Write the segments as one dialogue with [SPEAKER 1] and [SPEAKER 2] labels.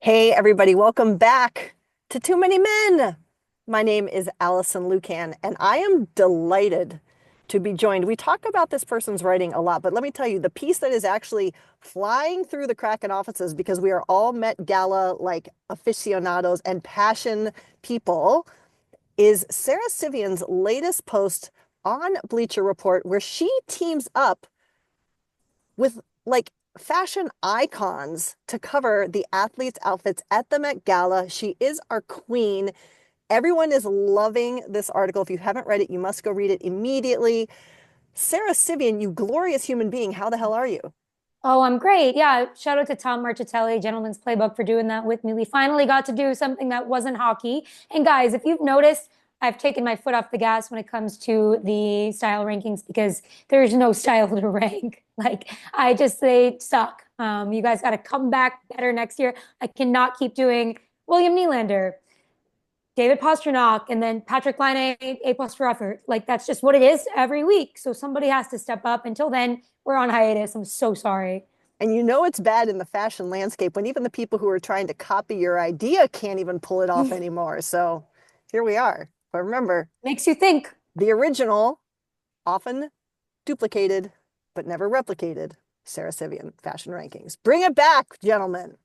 [SPEAKER 1] Hey, everybody, welcome back to Too Many Men. My name is Alison Lucan, and I am delighted to be joined. We talk about this person's writing a lot, but let me tell you, the piece that is actually flying through the Kraken offices because we are all Met Gala like aficionados and passion people is Sara Civian's latest post on Bleacher Report, where she teams up with like fashion icons to cover the athletes' outfits at the Met Gala. She is our queen. Everyone is loving this article. If you haven't read it, you must go read it immediately. Sara Civian, you glorious human being, how the hell are you?
[SPEAKER 2] Oh, I'm great. Yeah. Shout out to Tom Marchitelli, Gentleman's Playbook, for doing that with me. We finally got to do something that wasn't hockey. And guys, if you've noticed, I've taken my foot off the gas when it comes to the style rankings because there's no style to rank. They suck. You guys got to come back better next year. I cannot keep doing William Nylander, David Pastrnak, and then Patrick Laine, A plus for effort. Like that's just what it is every week. So somebody has to step up. Until then, we're on hiatus. I'm so sorry.
[SPEAKER 1] And you know it's bad in the fashion landscape when even the people who are trying to copy your idea can't even pull it off anymore. So here we are. But remember,
[SPEAKER 2] Makes you think.
[SPEAKER 1] the original, often duplicated, but never replicated, Sara Civian fashion rankings. Bring it back, gentlemen.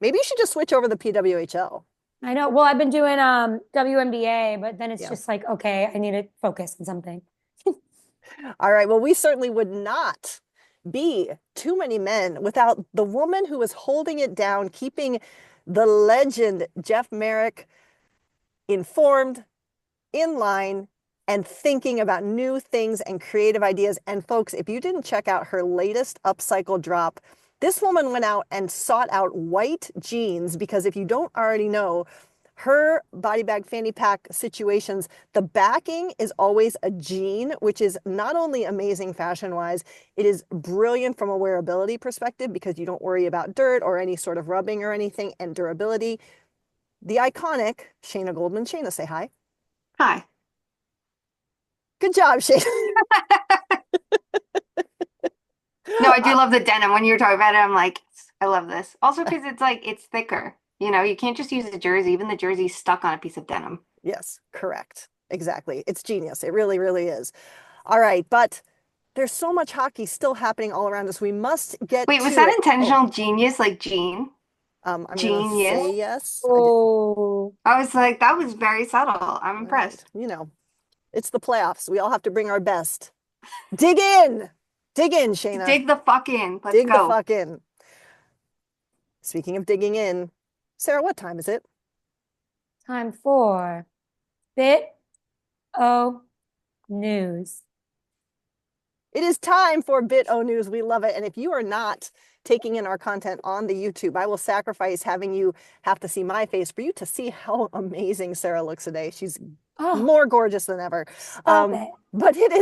[SPEAKER 1] Maybe you should just switch over the PWHL.
[SPEAKER 2] I know. Well, I've been doing WNBA, but then it's
[SPEAKER 1] Yeah.
[SPEAKER 2] just like, okay, I need to focus on something.
[SPEAKER 1] All right. Well, we certainly would not be Too Many Men without the woman who is holding it down, keeping the legend Jeff Merrick informed, in line, and thinking about new things and creative ideas. And folks, if you didn't check out her latest upcycle drop, this woman went out and sought out white jeans because if you don't already know, her body bag fanny pack situations, the backing is always a jean, which is not only amazing fashion wise, it is brilliant from a wearability perspective because you don't worry about dirt or any sort of rubbing or anything, and durability. The iconic Shayna Goldman. Shayna, say hi.
[SPEAKER 3] Hi.
[SPEAKER 1] Good job, Shayna.
[SPEAKER 3] No, I do love the denim. When you were talking about it, I'm like, I love this. Also, because it's like it's thicker. You can't just use a jersey. Even the jersey's stuck on a piece of denim.
[SPEAKER 1] Yes, correct. Exactly. It's genius. It really, really is. All right, but there's so much hockey still happening all around us. We must get
[SPEAKER 3] Wait, was
[SPEAKER 1] to
[SPEAKER 3] that
[SPEAKER 1] it. Oh,
[SPEAKER 3] intentional genius? Like Gene?
[SPEAKER 1] I'm gonna
[SPEAKER 3] Genius.
[SPEAKER 1] say yes. I did.
[SPEAKER 2] Oh,
[SPEAKER 3] I was like, that was very subtle. I'm
[SPEAKER 1] All right.
[SPEAKER 3] impressed.
[SPEAKER 1] It's the playoffs. We all have to bring our best. Dig in. Dig in, Shayna.
[SPEAKER 3] Dig the fuck in. Let's
[SPEAKER 1] Dig the
[SPEAKER 3] go.
[SPEAKER 1] fuck in. Speaking of digging in, Sara, what time is it?
[SPEAKER 2] time for Bit O News.
[SPEAKER 1] It is time for Bit O News. We love it. And if you are not taking in our content on the YouTube, I will sacrifice having you have to see my face for you to see how amazing Sara looks today. She's
[SPEAKER 2] Oh,
[SPEAKER 1] more gorgeous than ever.
[SPEAKER 2] stop it.
[SPEAKER 1] But it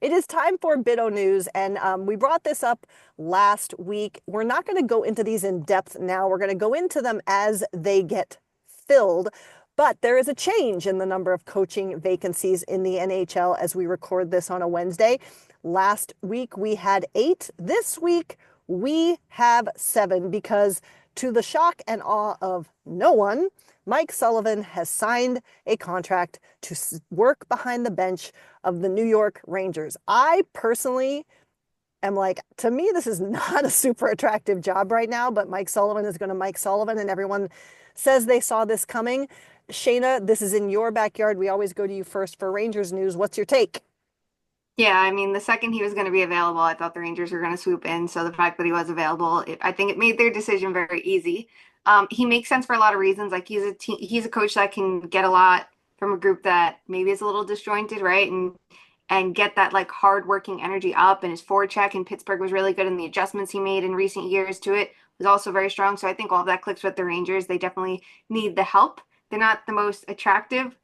[SPEAKER 1] is time for Bit O News. And we brought this up last week. We're not going to go into these in depth now. We're going to go into them as they get filled. But there is a change in the number of coaching vacancies in the NHL as we record this on a Wednesday. Last week we had 8. This week we have 7 because, to the shock and awe of no one, Mike Sullivan has signed a contract to work behind the bench of the New York Rangers. I personally am like, to me, this is not a super attractive job right now, but Mike Sullivan is going to Mike Sullivan, and everyone says they saw this coming. Shayna, this is in your backyard. We always go to you first for Rangers news. What's your take?
[SPEAKER 3] Yeah, I mean, the second he was going to be available, I thought the Rangers were going to swoop in. So the fact that he was available, I think it made their decision very easy. He makes sense for a lot of reasons. Like he's a coach that can get a lot from a group that maybe is a little disjointed, right? And get that like hard-working energy up. And his forecheck in Pittsburgh was really good, and the adjustments he made in recent years to it was also very strong. So I think all of that clicks with the Rangers. They definitely need the help. They're not the most attractive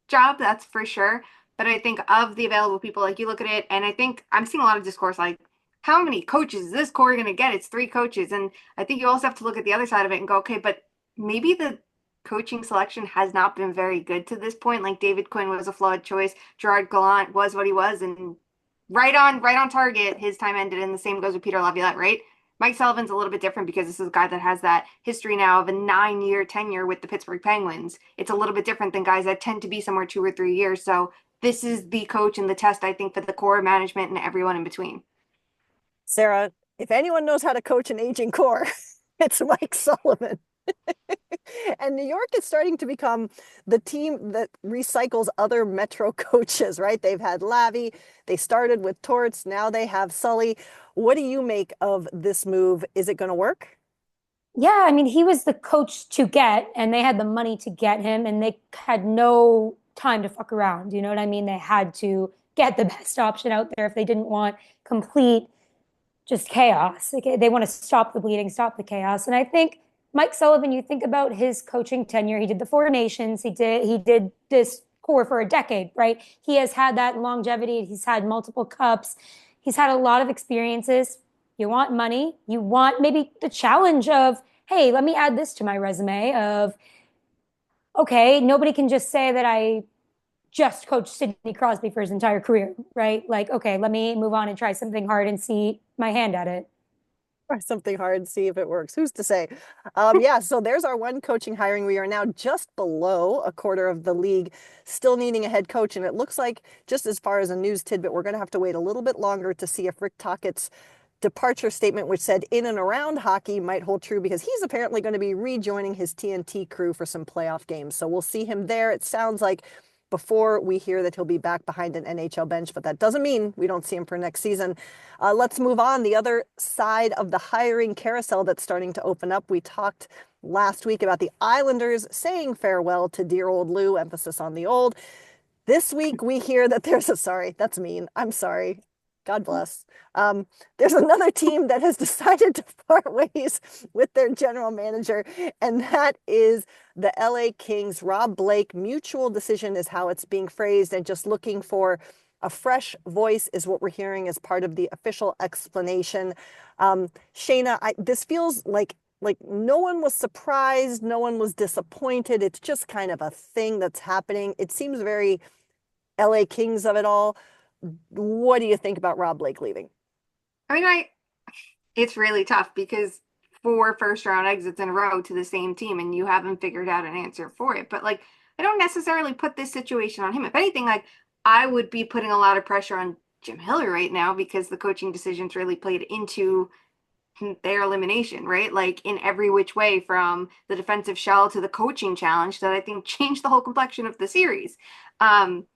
[SPEAKER 3] job, that's for sure. But I think of the available people, like you look at it, and I think I'm seeing a lot of discourse like, how many coaches is this core going to get? It's 3 coaches. And I think you also have to look at the other side of it and go, okay, but maybe the coaching selection has not been very good to this point. Like David Quinn was a flawed choice. Gerard Gallant was what he was. And right on target, his time ended. And the same goes with Peter Laviolette, right? Mike Sullivan's a little bit different because this is a guy that has that history now of a 9-year tenure with the Pittsburgh Penguins. It's a little bit different than guys that tend to be somewhere 2 or 3 years. So this is the coach and the test, I think, for the core management and everyone in between.
[SPEAKER 1] Sara, if anyone knows how to coach an aging core, it's Mike Sullivan. And New York is starting to become the team that recycles other Metro coaches, right? They've had Lavi, they started with Torts, now they have Sully. What do you make of this move? Is it going to work?
[SPEAKER 2] Yeah, I mean, he was the coach to get, and they had the money to get him, and they had no time to fuck around. You know what I mean? They had to get the best option out there if they didn't want complete just chaos. Like, they want to stop the bleeding, stop the chaos. And I think Mike Sullivan, you think about his coaching tenure, he did the Four Nations, he did this core for a decade, right? He has had that longevity, he's had multiple cups, he's had a lot of experiences. You want money, you want maybe the challenge of, hey, let me add this to my resume of, okay, nobody can just say that I just coached Sidney Crosby for his entire career, right? Like, okay, let me move on and try something hard and see my hand at it.
[SPEAKER 1] Or something hard, see if it works. Who's to say? Yeah, so there's our one coaching hiring. We are now just below a quarter of the league, still needing a head coach. And it looks like, just as far as a news tidbit, we're going to have to wait a little bit longer to see if Rick Tockett's departure statement, which said in and around hockey, might hold true because he's apparently going to be rejoining his TNT crew for some playoff games. So we'll see him there. It sounds like before we hear that he'll be back behind an NHL bench, but that doesn't mean we don't see him for next season. Let's move on. The other side of the hiring carousel that's starting to open up. We talked last week about the Islanders saying farewell to dear old Lou, emphasis on the old. This week we hear that there's a, sorry, that's mean. I'm sorry. God bless. There's another team that has decided to part ways with their general manager, and that is the LA Kings. Rob Blake, mutual decision is how it's being phrased, and just looking for a fresh voice is what we're hearing as part of the official explanation. Shayna, this feels like no one was surprised, no one was disappointed. It's just kind of a thing that's happening. It seems very LA Kings of it all. What do you think about Rob Blake leaving?
[SPEAKER 3] I mean, it's really tough because 4 first round exits in a row to the same team and you haven't figured out an answer for it. But like, I don't necessarily put this situation on him. If anything, like I would be putting a lot of pressure on Jim Hiller right now because the coaching decisions really played into their elimination, right? Like in every which way from the defensive shell to the coaching challenge that I think changed the whole complexion of the series. Um,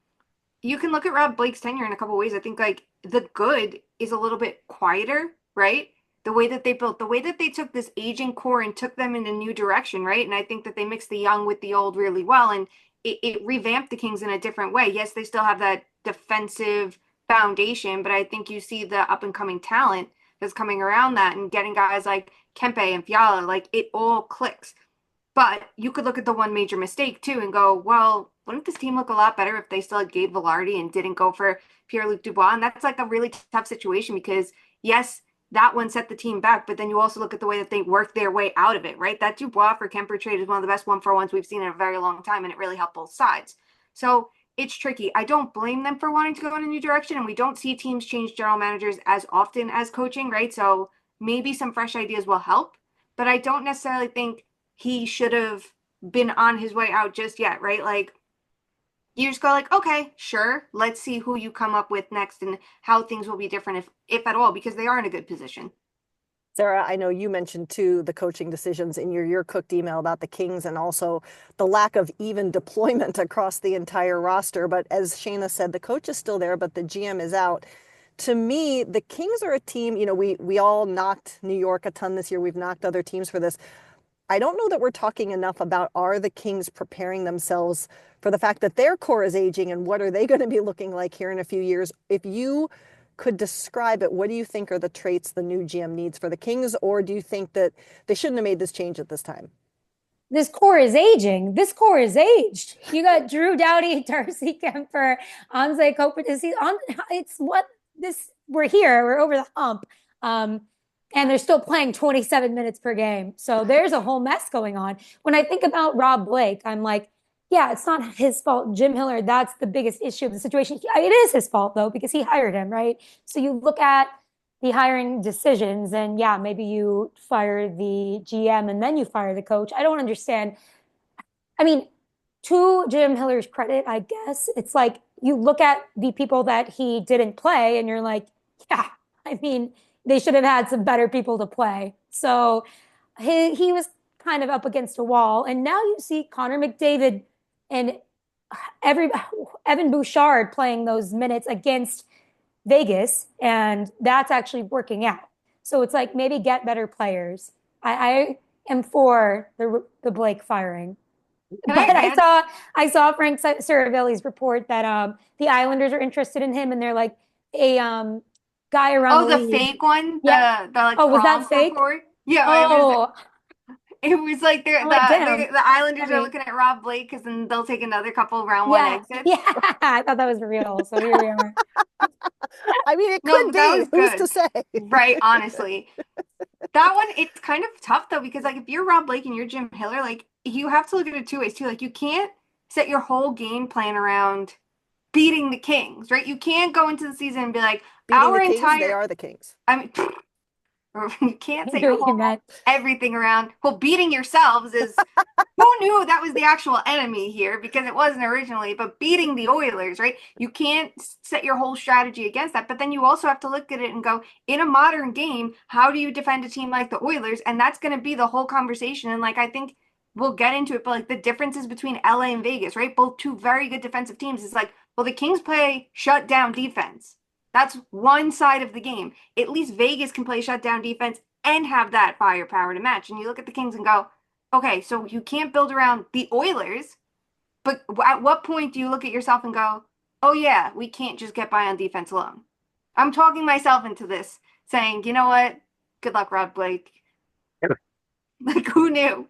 [SPEAKER 3] you can look at Rob Blake's tenure in a couple of ways. I think like the good is a little bit quieter, right? The way that they built, the way that they took this aging core and took them in a new direction, right? And I think that they mixed the young with the old really well, and it revamped the Kings in a different way. Yes, they still have that defensive foundation, but I think you see the up and coming talent that's coming around that and getting guys like Kempe and Fiala, like it all clicks. But you could look at the one major mistake too and go, well, wouldn't this team look a lot better if they still had Gabe Vilardi and didn't go for Pierre-Luc Dubois? And that's like a really tough situation because, yes, that one set the team back, but then you also look at the way that they worked their way out of it, right? That Dubois for Kemper trade is one of the best one-for-ones we've seen in a very long time, and it really helped both sides. So it's tricky. I don't blame them for wanting to go in a new direction, and we don't see teams change general managers as often as coaching, right? So maybe some fresh ideas will help, but I don't necessarily think he should have been on his way out just yet, right? Like you just go like, okay, sure, let's see who you come up with next and how things will be different if at all, because they are in a good position.
[SPEAKER 1] Sara, I know you mentioned too the coaching decisions in your cooked email about the Kings and also the lack of even deployment across the entire roster. But as Shayna said, the coach is still there, but the GM is out. To me, the Kings are a team, we all knocked New York a ton this year. We've knocked other teams for this. I don't know that we're talking enough about, are the Kings preparing themselves for the fact that their core is aging and what are they going to be looking like here in a few years? If you could describe it, what do you think are the traits the new GM needs for the Kings? Or do you think that they shouldn't have made this change at this time?
[SPEAKER 2] This core is aging. This core is aged. You got Drew Doughty, Darcy Kemper, Anze Kopitar. It's what this. We're here. We're over the hump, and they're still playing 27 minutes per game. So there's a whole mess going on. When I think about Rob Blake, I'm like, yeah, it's not his fault. Jim Hiller, that's the biggest issue of the situation. It is his fault though because he hired him, right? So you look at the hiring decisions. And yeah, maybe you fire the GM and then you fire the coach. I don't understand. I mean, to Jim Hiller's credit, I guess it's like you look at the people that he didn't play and you're like, yeah, I mean, they should have had some better people to play. So he was kind of up against a wall. And now you see Connor McDavid and every Evan Bouchard playing those minutes against Vegas, and that's actually working out. So it's like maybe get better players. I am for the Blake firing.
[SPEAKER 3] Can I
[SPEAKER 2] But
[SPEAKER 3] add?
[SPEAKER 2] I saw Frank Saravelli's report that the Islanders are interested in him, and they're like a guy around
[SPEAKER 3] Oh,
[SPEAKER 2] the
[SPEAKER 3] the
[SPEAKER 2] league.
[SPEAKER 3] fake one,
[SPEAKER 2] Yeah.
[SPEAKER 3] the like
[SPEAKER 2] Oh, was that
[SPEAKER 3] prom
[SPEAKER 2] fake?
[SPEAKER 3] report. Yeah,
[SPEAKER 2] Oh,
[SPEAKER 3] it was like
[SPEAKER 2] I'm like, damn.
[SPEAKER 3] the Islanders are
[SPEAKER 2] Funny.
[SPEAKER 3] looking at Rob Blake because then they'll take another couple round one
[SPEAKER 2] Yeah,
[SPEAKER 3] exits.
[SPEAKER 2] yeah. I thought that was real. So here we are.
[SPEAKER 1] I mean, it
[SPEAKER 3] No,
[SPEAKER 1] could
[SPEAKER 3] but that
[SPEAKER 1] be.
[SPEAKER 3] was
[SPEAKER 1] Who's to
[SPEAKER 3] good.
[SPEAKER 1] say?
[SPEAKER 3] Right, honestly. That one, it's kind of tough though, because like if you're Rob Blake and you're Jim Hiller, like you have to look at it two ways too. Like you can't set your whole game plan around beating the Kings, right? You can't go into the season and be like,
[SPEAKER 1] Beating the
[SPEAKER 3] our
[SPEAKER 1] Kings, they
[SPEAKER 3] entire,
[SPEAKER 1] are the Kings.
[SPEAKER 3] I mean, you can't
[SPEAKER 2] I
[SPEAKER 3] set
[SPEAKER 2] knew
[SPEAKER 3] your
[SPEAKER 2] what you
[SPEAKER 3] whole
[SPEAKER 2] meant.
[SPEAKER 3] everything around. Well, beating yourselves is who knew that was the actual enemy here because it wasn't originally, but beating the Oilers, right? You can't set your whole strategy against that. But then you also have to look at it and go, in a modern game, how do you defend a team like the Oilers? And that's going to be the whole conversation. And like, I think we'll get into it, but like the differences between LA and Vegas, right? Both two very good defensive teams. It's like, well, the Kings play shut down defense. That's one side of the game. At least Vegas can play shutdown defense and have that firepower to match. And you look at the Kings and go, okay, so you can't build around the Oilers, but at what point do you look at yourself and go, oh yeah, we can't just get by on defense alone? I'm talking myself into this, saying, you know what? Good luck, Rod Blake. Like, who knew?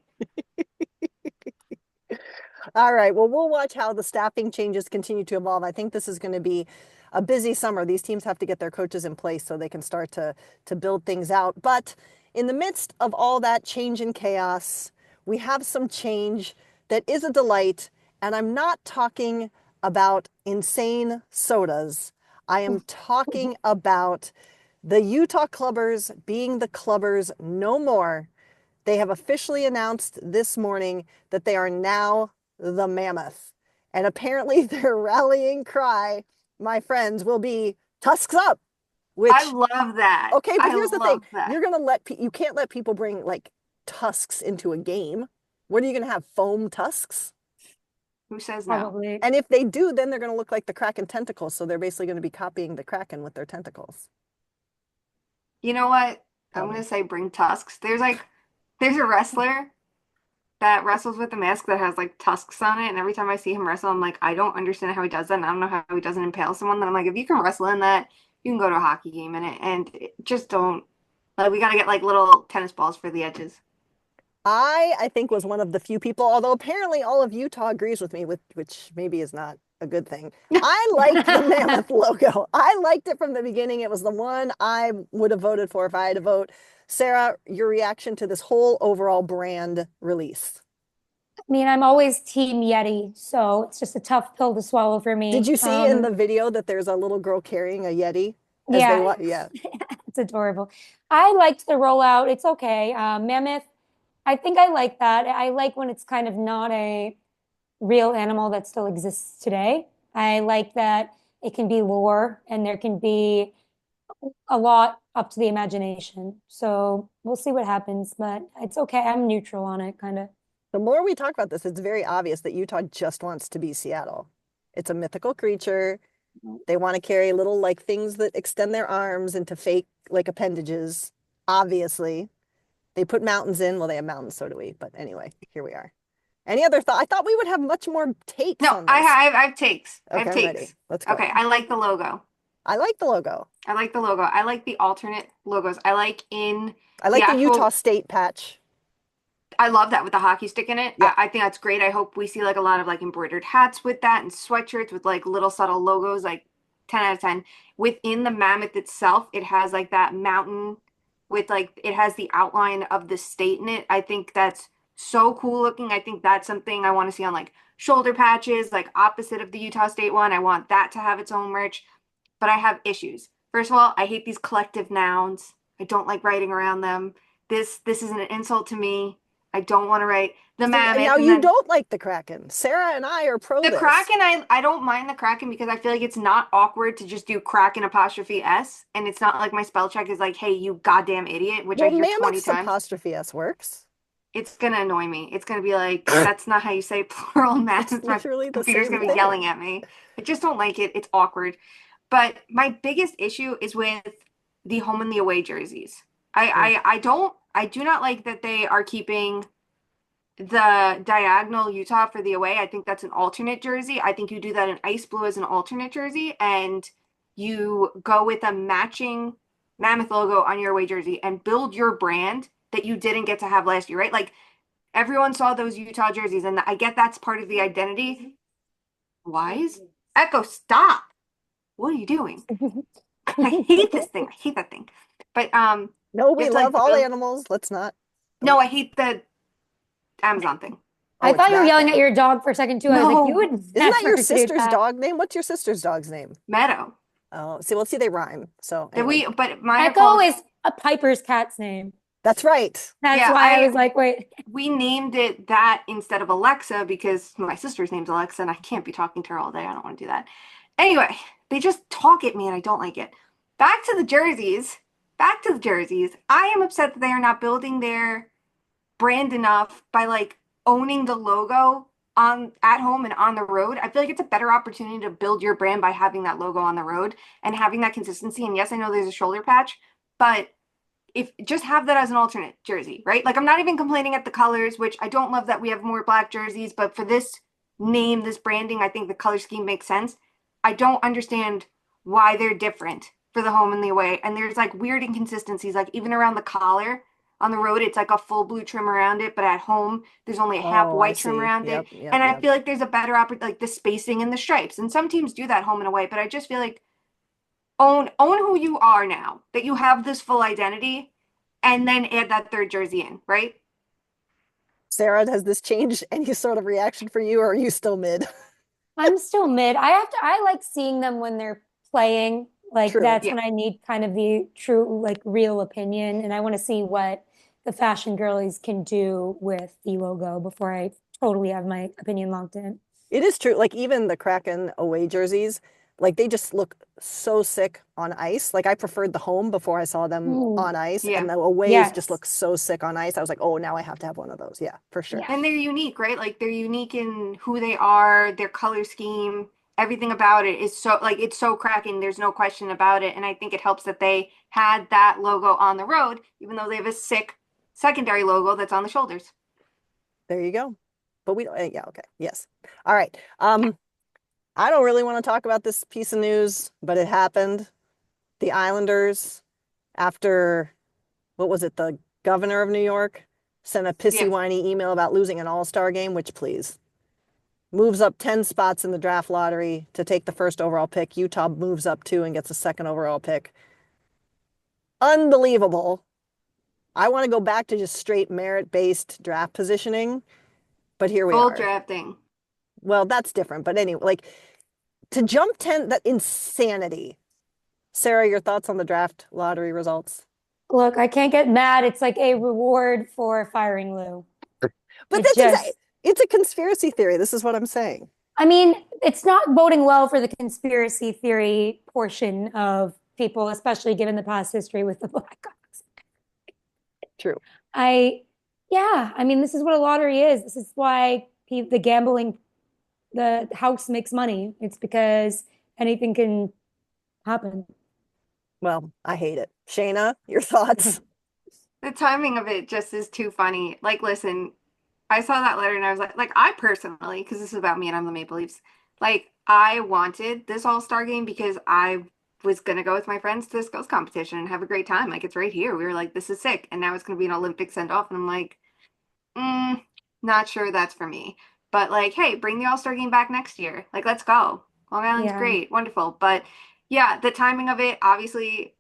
[SPEAKER 1] All right. Well, we'll watch how the staffing changes continue to evolve. I think this is going to be a busy summer. These teams have to get their coaches in place so they can start to build things out. But in the midst of all that change and chaos, we have some change that is a delight. And I'm not talking about insane sodas. I am talking about the Utah Clubbers being the Clubbers no more. They have officially announced this morning that they are now the Mammoth. And apparently their rallying cry, my friends, will be tusks up,
[SPEAKER 3] I
[SPEAKER 1] which,
[SPEAKER 3] love that.
[SPEAKER 1] okay, but
[SPEAKER 3] I
[SPEAKER 1] here's the thing.
[SPEAKER 3] love that.
[SPEAKER 1] You're going to you can't let people bring like tusks into a game. What are you going to have, foam tusks?
[SPEAKER 3] Who says no?
[SPEAKER 2] Probably.
[SPEAKER 1] And if they do, then they're going to look like the Kraken tentacles. So they're basically going to be copying the Kraken with their tentacles.
[SPEAKER 3] You know what? I'm
[SPEAKER 1] Tell
[SPEAKER 3] gonna
[SPEAKER 1] me.
[SPEAKER 3] say bring tusks. There's a wrestler that wrestles with a mask that has like tusks on it. And every time I see him wrestle, I'm like, I don't understand how he does that. And I don't know how he doesn't impale someone. Then I'm like, if you can wrestle in that, you can go to a hockey game in it. And just don't like we gotta get like little tennis balls for the edges.
[SPEAKER 1] I think was one of the few people, although apparently all of Utah agrees with me, which maybe is not a good thing. I like the Mammoth logo. I liked it from the beginning. It was the one I would have voted for if I had to vote. Sara, your reaction to this whole overall brand release?
[SPEAKER 2] I mean, I'm always team Yeti, so it's just a tough pill to swallow for
[SPEAKER 1] Did
[SPEAKER 2] me.
[SPEAKER 1] you see in the video that there's a little girl carrying a Yeti as they
[SPEAKER 2] Yeah,
[SPEAKER 1] walk? Yeah.
[SPEAKER 2] it's adorable. I liked the rollout. It's okay. Mammoth, I think I like that. I like when it's kind of not a real animal that still exists today. I like that it can be lore and there can be a lot up to the imagination. So we'll see what happens, but it's okay. I'm neutral on it, kind of.
[SPEAKER 1] The more we talk about this, it's very obvious that Utah just wants to be Seattle. It's a mythical creature. They want to carry little like things that extend their arms into fake like appendages. Obviously, they put mountains in. Well, they have mountains, so do we. But anyway, here we are. Any other thought? I thought we would have much more takes
[SPEAKER 3] No,
[SPEAKER 1] on this.
[SPEAKER 3] I have takes. I
[SPEAKER 1] Okay,
[SPEAKER 3] have
[SPEAKER 1] I'm ready.
[SPEAKER 3] takes.
[SPEAKER 1] Let's go.
[SPEAKER 3] Okay, I like the logo.
[SPEAKER 1] I like the logo.
[SPEAKER 3] I like the logo. I like the alternate logos. I like in
[SPEAKER 1] I
[SPEAKER 3] the
[SPEAKER 1] like the Utah
[SPEAKER 3] actual
[SPEAKER 1] State patch.
[SPEAKER 3] I love that with the hockey stick in it.
[SPEAKER 1] Yeah.
[SPEAKER 3] I think that's great. I hope we see like a lot of like embroidered hats with that and sweatshirts with like little subtle logos, like 10 out of 10. Within the mammoth itself, it has like that mountain with like it has the outline of the state in it. I think that's so cool looking. I think that's something I want to see on like shoulder patches, like opposite of the Utah State one. I want that to have its own merch, but I have issues. First of all, I hate these collective nouns. I don't like writing around them. This is an insult to me. I don't want to write the
[SPEAKER 1] See, and
[SPEAKER 3] mammoth
[SPEAKER 1] now
[SPEAKER 3] and
[SPEAKER 1] you
[SPEAKER 3] then
[SPEAKER 1] don't like the Kraken. Sarah and I are pro
[SPEAKER 3] the
[SPEAKER 1] this.
[SPEAKER 3] Kraken. I don't mind the Kraken because I feel like it's not awkward to just do Kraken apostrophe S, and it's not like my spell check is like, "Hey, you goddamn idiot," which I
[SPEAKER 1] Well,
[SPEAKER 3] hear 20
[SPEAKER 1] mammoths
[SPEAKER 3] times.
[SPEAKER 1] apostrophe S works.
[SPEAKER 3] It's gonna annoy me. It's gonna be like, that's not how you say plural
[SPEAKER 1] It's
[SPEAKER 3] mammoths. My
[SPEAKER 1] literally the
[SPEAKER 3] computer's
[SPEAKER 1] same
[SPEAKER 3] gonna be yelling
[SPEAKER 1] thing.
[SPEAKER 3] at me. I just don't like it. It's awkward. But my biggest issue is with the home and the away jerseys.
[SPEAKER 1] Mm.
[SPEAKER 3] I do not like that they are keeping the diagonal Utah for the away. I think that's an alternate jersey. I think you do that in ice blue as an alternate jersey, and you go with a matching Mammoth logo on your away jersey and build your brand that you didn't get to have last year, right? Like everyone saw those Utah jerseys, and I get that's part of the identity. Wise? Echo, stop. What are you doing? I hate this thing. I hate that thing. But
[SPEAKER 1] No,
[SPEAKER 3] you
[SPEAKER 1] we
[SPEAKER 3] have to
[SPEAKER 1] love
[SPEAKER 3] like
[SPEAKER 1] all
[SPEAKER 3] build.
[SPEAKER 1] animals. Let's not.
[SPEAKER 3] No,
[SPEAKER 1] Don't.
[SPEAKER 3] I hate the Amazon thing.
[SPEAKER 1] Oh,
[SPEAKER 2] I
[SPEAKER 1] it's
[SPEAKER 2] thought you were
[SPEAKER 1] that
[SPEAKER 2] yelling at
[SPEAKER 1] thing.
[SPEAKER 2] your dog for a second too. I was like, you
[SPEAKER 3] No,
[SPEAKER 2] would
[SPEAKER 1] Isn't that your
[SPEAKER 2] never do
[SPEAKER 1] sister's
[SPEAKER 2] that.
[SPEAKER 1] dog name? What's your sister's dog's name?
[SPEAKER 3] Meadow.
[SPEAKER 1] Oh, see, well, see, they rhyme. So
[SPEAKER 3] That
[SPEAKER 1] anyway,
[SPEAKER 3] we, but mine are
[SPEAKER 2] Echo
[SPEAKER 3] called.
[SPEAKER 2] is a Piper's cat's name.
[SPEAKER 1] that's right.
[SPEAKER 2] That's
[SPEAKER 3] Yeah,
[SPEAKER 2] why I was like, wait.
[SPEAKER 3] we named it that instead of Alexa because my sister's name's Alexa and I can't be talking to her all day. I don't want to do that. Anyway, they just talk at me and I don't like it. Back to the jerseys. Back to the jerseys. I am upset that they are not building their brand enough by like owning the logo on at home and on the road. I feel like it's a better opportunity to build your brand by having that logo on the road and having that consistency. And yes, I know there's a shoulder patch, but if just have that as an alternate jersey, right? Like I'm not even complaining at the colors, which I don't love that we have more black jerseys, but for this name, this branding, I think the color scheme makes sense. I don't understand why they're different for the home and the away. And there's like weird inconsistencies, like even around the collar on the road, it's like a full blue trim around it, but at home, there's only a half
[SPEAKER 1] Oh, I
[SPEAKER 3] white trim
[SPEAKER 1] see.
[SPEAKER 3] around it.
[SPEAKER 1] Yep, yep,
[SPEAKER 3] And I
[SPEAKER 1] yep.
[SPEAKER 3] feel like there's a better like the spacing and the stripes. And some teams do that home and away, but I just feel like own who you are now, that you have this full identity and then add that third jersey in, right?
[SPEAKER 1] Sarah, has this changed any sort of reaction for you, or are you still mid?
[SPEAKER 2] I'm still mid. I like seeing them when they're playing. Like
[SPEAKER 1] True.
[SPEAKER 2] that's
[SPEAKER 3] Yeah.
[SPEAKER 2] when I need kind of the true, like real opinion. And I want to see what the fashion girlies can do with the logo before I totally have my opinion locked in.
[SPEAKER 1] It is true. Like even the Kraken away jerseys, like they just look so sick on ice. Like I preferred the home before I saw them
[SPEAKER 2] Mm.
[SPEAKER 1] on ice,
[SPEAKER 3] Yeah.
[SPEAKER 1] and the aways just
[SPEAKER 2] Yes.
[SPEAKER 1] look so sick on ice. I was like, oh, now I have to have one of those. Yeah, for sure.
[SPEAKER 2] Yeah.
[SPEAKER 3] And they're unique, right? Like they're unique in who they are, their color scheme, everything about it is so like it's so cracking. There's no question about it. And I think it helps that they had that logo on the road, even though they have a sick secondary logo that's on the shoulders.
[SPEAKER 1] There you go. But we don't, yeah, okay. Yes. All right. I don't really want to talk about this piece of news, but it happened. The Islanders, after what was it, the governor of New York sent a pissy
[SPEAKER 3] Yes.
[SPEAKER 1] whiny email about losing an all-star game, which please moves up 10 spots in the draft lottery to take the first overall pick. Utah moves up two and gets a second overall pick. Unbelievable. I want to go back to just straight merit-based draft positioning, but here we
[SPEAKER 3] Full
[SPEAKER 1] are.
[SPEAKER 3] drafting.
[SPEAKER 1] Well, that's different. But anyway, like to jump 10, that insanity. Sarah, your thoughts on the draft lottery results?
[SPEAKER 2] Look, I can't get mad. It's like a reward for firing Lou.
[SPEAKER 1] But
[SPEAKER 2] It
[SPEAKER 1] that's exactly,
[SPEAKER 2] just,
[SPEAKER 1] it's a conspiracy theory. This is what I'm saying.
[SPEAKER 2] I mean, it's not boding well for the conspiracy theory portion of people, especially given the past history with the Blackhawks.
[SPEAKER 1] True.
[SPEAKER 2] I, yeah, I mean, this is what a lottery is. This is why the gambling, the house makes money. It's because anything can happen.
[SPEAKER 1] Well, I hate it. Shayna, your thoughts?
[SPEAKER 3] The timing of it just is too funny. Like, listen, I saw that letter and I was like I personally, because this is about me and I'm the Maple Leafs, like I wanted this All-Star game because I was gonna go with my friends to this ghost competition and have a great time. Like it's right here. We were like, this is sick. And now it's gonna be an Olympic send-off. And I'm like, mm, not sure that's for me. But like, hey, bring the All-Star game back next year. Like, let's go. Long Island's
[SPEAKER 2] Yeah.
[SPEAKER 3] great, wonderful. But yeah, the timing of it, obviously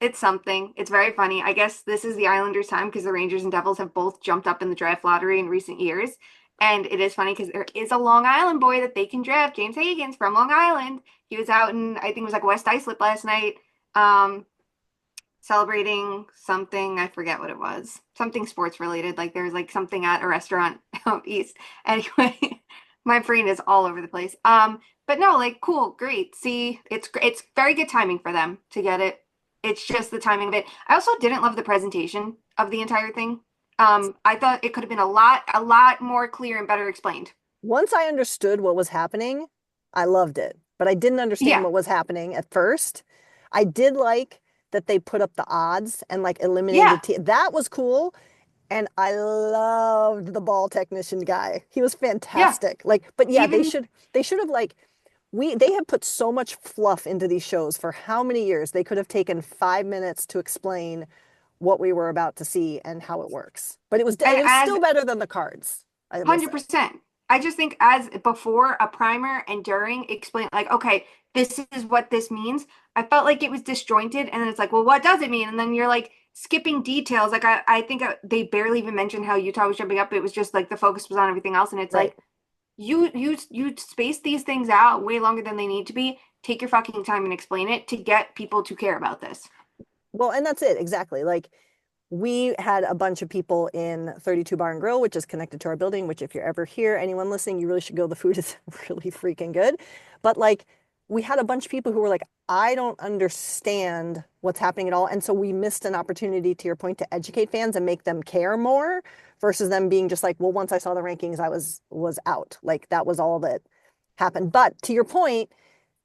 [SPEAKER 3] it's something. It's very funny. I guess this is the Islanders' time because the Rangers and Devils have both jumped up in the draft lottery in recent years. And it is funny because there is a Long Island boy that they can draft, James Higgins from Long Island. He was out in, I think it was like West Islip last night. Um, celebrating something, I forget what it was. Something sports related. Like there was like something at a restaurant out east. Anyway, my brain is all over the place. But no, like cool, great. See, it's very good timing for them to get it. It's just the timing of it. I also didn't love the presentation of the entire thing. I thought it could have been a lot more clear and better explained.
[SPEAKER 1] Once I understood what was happening, I loved it. But I didn't understand
[SPEAKER 3] Yeah,
[SPEAKER 1] what was happening at first. I did like that they put up the odds and like
[SPEAKER 3] yeah,
[SPEAKER 1] eliminated that was cool. And I loved the ball technician guy. He was
[SPEAKER 3] yeah.
[SPEAKER 1] fantastic. Like, but yeah, they
[SPEAKER 3] Even
[SPEAKER 1] should they should have like they have put so much fluff into these shows for how many years? They could have taken 5 minutes to explain what we were about to see and how it works. But
[SPEAKER 3] and
[SPEAKER 1] it was
[SPEAKER 3] as
[SPEAKER 1] still better than the cards, I will say.
[SPEAKER 3] 100%. I just think as before a primer and during explain like, okay, this is what this means. I felt like it was disjointed and then it's like, well, what does it mean? And then you're like skipping details. Like I think they barely even mentioned how Utah was jumping up. It was just like the focus was on everything else. And it's
[SPEAKER 1] Right.
[SPEAKER 3] like you space these things out way longer than they need to be. Take your fucking time and explain it to get people to care about this.
[SPEAKER 1] Well, and that's it, exactly. Like we had a bunch of people in 32 Bar and Grill, which is connected to our building, which if you're ever here, anyone listening, you really should go. The food is really freaking good. But like we had a bunch of people who were like, I don't understand what's happening at all. And so we missed an opportunity, to your point, to educate fans and make them care more versus them being just like, well, once I saw the rankings, I was out. Like that was all that happened. But to your point,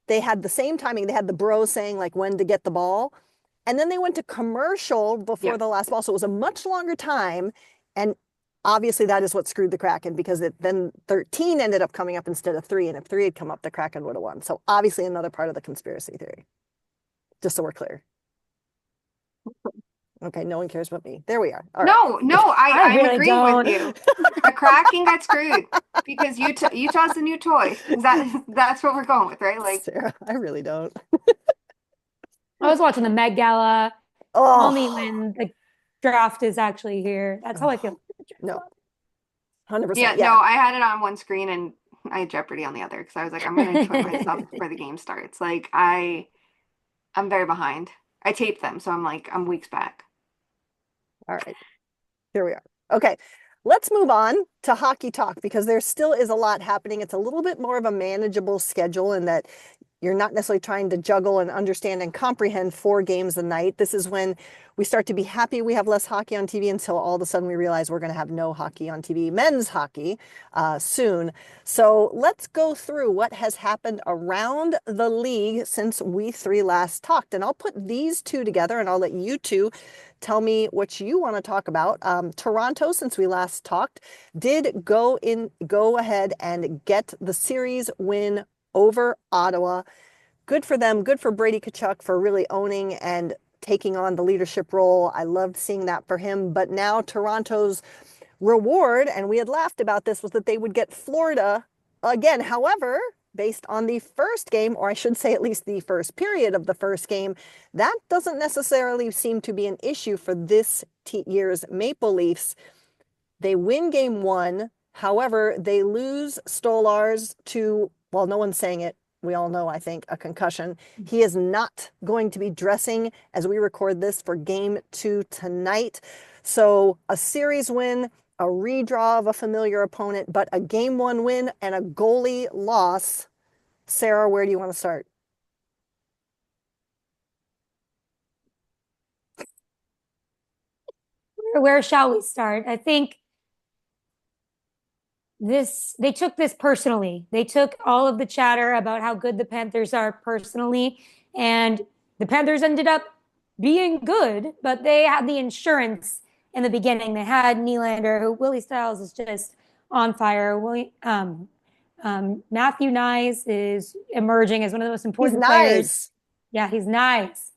[SPEAKER 1] they had the same timing. They had the bro saying like when to get the ball. And then they went to commercial before
[SPEAKER 3] Yep.
[SPEAKER 1] the last ball. So it was a much longer time. And obviously that is what screwed the Kraken because then 13 ended up coming up instead of 3. And if 3 had come up, the Kraken would have won. So obviously another part of the conspiracy theory, just so we're clear. Okay, no one cares about me. There we are. All right.
[SPEAKER 3] No, no,
[SPEAKER 2] I
[SPEAKER 3] I'm
[SPEAKER 2] really
[SPEAKER 3] agreeing with
[SPEAKER 2] don't.
[SPEAKER 3] you. The Kraken got screwed because Utah's the new toy. That's what we're going with, right? Like,
[SPEAKER 1] Sarah, I really don't.
[SPEAKER 2] I was watching the Met Gala. Call me
[SPEAKER 1] Oh,
[SPEAKER 2] when the draft is actually here. That's how I
[SPEAKER 1] oh
[SPEAKER 2] feel.
[SPEAKER 1] no, 100%.
[SPEAKER 3] yeah, no,
[SPEAKER 1] Yeah.
[SPEAKER 3] I had it on one screen and I had Jeopardy on the other because I was like, I'm gonna enjoy myself before the game starts. Like, I'm very behind. I taped them, so I'm like, I'm weeks back.
[SPEAKER 1] All right. Here we are. Okay, let's move on to hockey talk because there still is a lot happening. It's a little bit more of a manageable schedule in that you're not necessarily trying to juggle and understand and comprehend 4 games a night. This is when we start to be happy we have less hockey on TV until all of a sudden we realize we're going to have no hockey on TV, men's hockey, soon. So let's go through what has happened around the league since we 3 last talked. And I'll put these two together and I'll let you two tell me what you want to talk about. Toronto, since we last talked, did go ahead and get the series win over Ottawa. Good for them. Good for Brady Tkachuk for really owning and taking on the leadership role. I loved seeing that for him. But now Toronto's reward, and we had laughed about this, was that they would get Florida again. However, based on the first game, or I should say at least the first period of the first game, that doesn't necessarily seem to be an issue for this year's Maple Leafs. They win game 1. However, they lose Stolars to, well, no one's saying it. We all know, I think, a concussion. He is not going to be dressing as we record this for game 2 tonight. So a series win, a redraw of a familiar opponent, but a game 1 win and a goalie loss. Sarah, where do you want to start?
[SPEAKER 2] Where shall we start? I think they took this personally. They took all of the chatter about how good the Panthers are personally, and the Panthers ended up being good, but they had the insurance in the beginning. They had Nylander, who Willie Styles is just on fire. Matthew Nyes is emerging as one of the most
[SPEAKER 1] He's
[SPEAKER 2] important players.
[SPEAKER 1] nice.
[SPEAKER 2] Yeah, he's nice.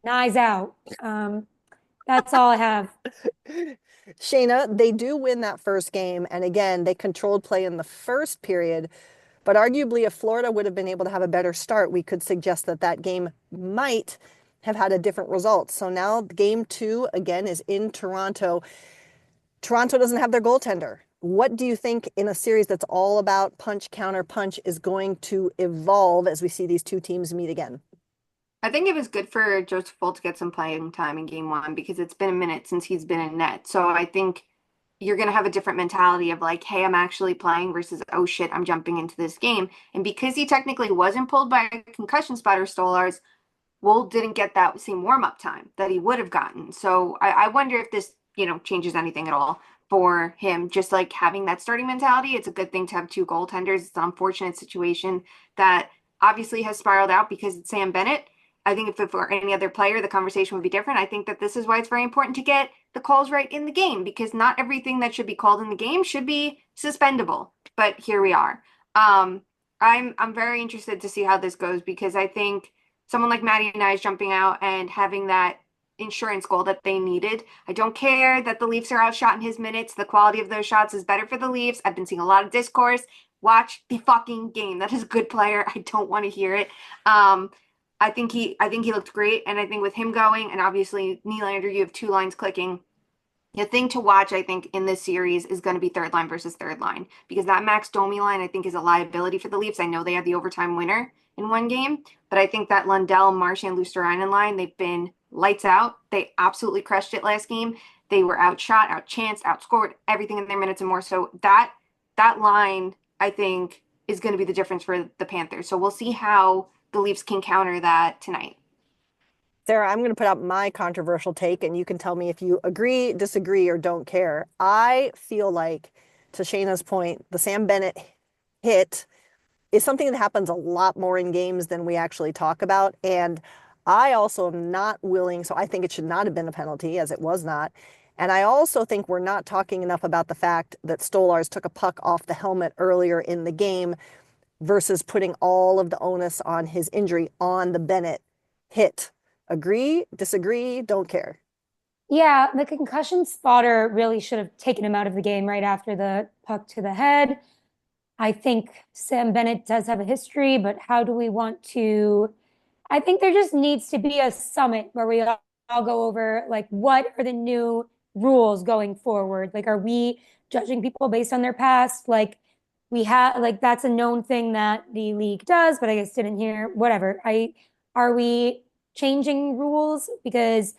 [SPEAKER 2] Nice out. That's all I have.
[SPEAKER 1] Shayna, they do win that first game. And again, they controlled play in the first period. But arguably, if Florida would have been able to have a better start, we could suggest that that game might have had a different result. So now game 2, again, is in Toronto. Toronto doesn't have their goaltender. What do you think in a series that's all about punch, counter, punch is going to evolve as we see these two teams meet again?
[SPEAKER 3] I think it was good for Joseph Bolt to get some playing time in game one because it's been a minute since he's been in net. So I think you're going to have a different mentality of like, hey, I'm actually playing versus, oh shit, I'm jumping into this game. And because he technically wasn't pulled by a concussion spotter, Stolarz, Wold didn't get that same warm up time that he would have gotten. So I wonder if this, changes anything at all for him. Just like having that starting mentality, it's a good thing to have two goaltenders. It's an unfortunate situation that obviously has spiraled out because it's Sam Bennett. I think if it were any other player, the conversation would be different. I think that this is why it's very important to get the calls right in the game because not everything that should be called in the game should be suspendable. But here we are. I'm very interested to see how this goes because I think someone like Maddie and I is jumping out and having that insurance goal that they needed. I don't care that the Leafs are outshot in his minutes. The quality of those shots is better for the Leafs. I've been seeing a lot of discourse. Watch the fucking game. That is a good player. I don't want to hear it. I think he looked great, and I think with him going, and obviously Nylander, you have two lines clicking. The thing to watch, I think, in this series is going to be third line versus third line because that Max Domi line, I think, is a liability for the Leafs. I know they had the overtime winner in one game, but I think that Lundell, Marchand, Luostarinen line, they've been lights out. They absolutely crushed it last game. They were outshot, outchanced, outscored, everything in their minutes and more. So that line, I think, is going to be the difference for the Panthers. So we'll see how the Leafs can counter that tonight.
[SPEAKER 1] Sara, I'm going to put out my controversial take, and you can tell me if you agree, disagree, or don't care. I feel like, to Shayna's point, the Sam Bennett hit is something that happens a lot more in games than we actually talk about. And I also am not willing, so I think it should not have been a penalty, as it was not. And I also think we're not talking enough about the fact that Stolarz took a puck off the helmet earlier in the game versus putting all of the onus on his injury on the Bennett hit. Agree, disagree, don't care.
[SPEAKER 2] Yeah, the concussion spotter really should have taken him out of the game right after the puck to the head. I think Sam Bennett does have a history, but how do we want to? I think there just needs to be a summit where we all go over like what are the new rules going forward? Like, are we judging people based on their past? Like, we have like that's a known thing that the league does, but I guess didn't hear whatever. I Are we changing rules because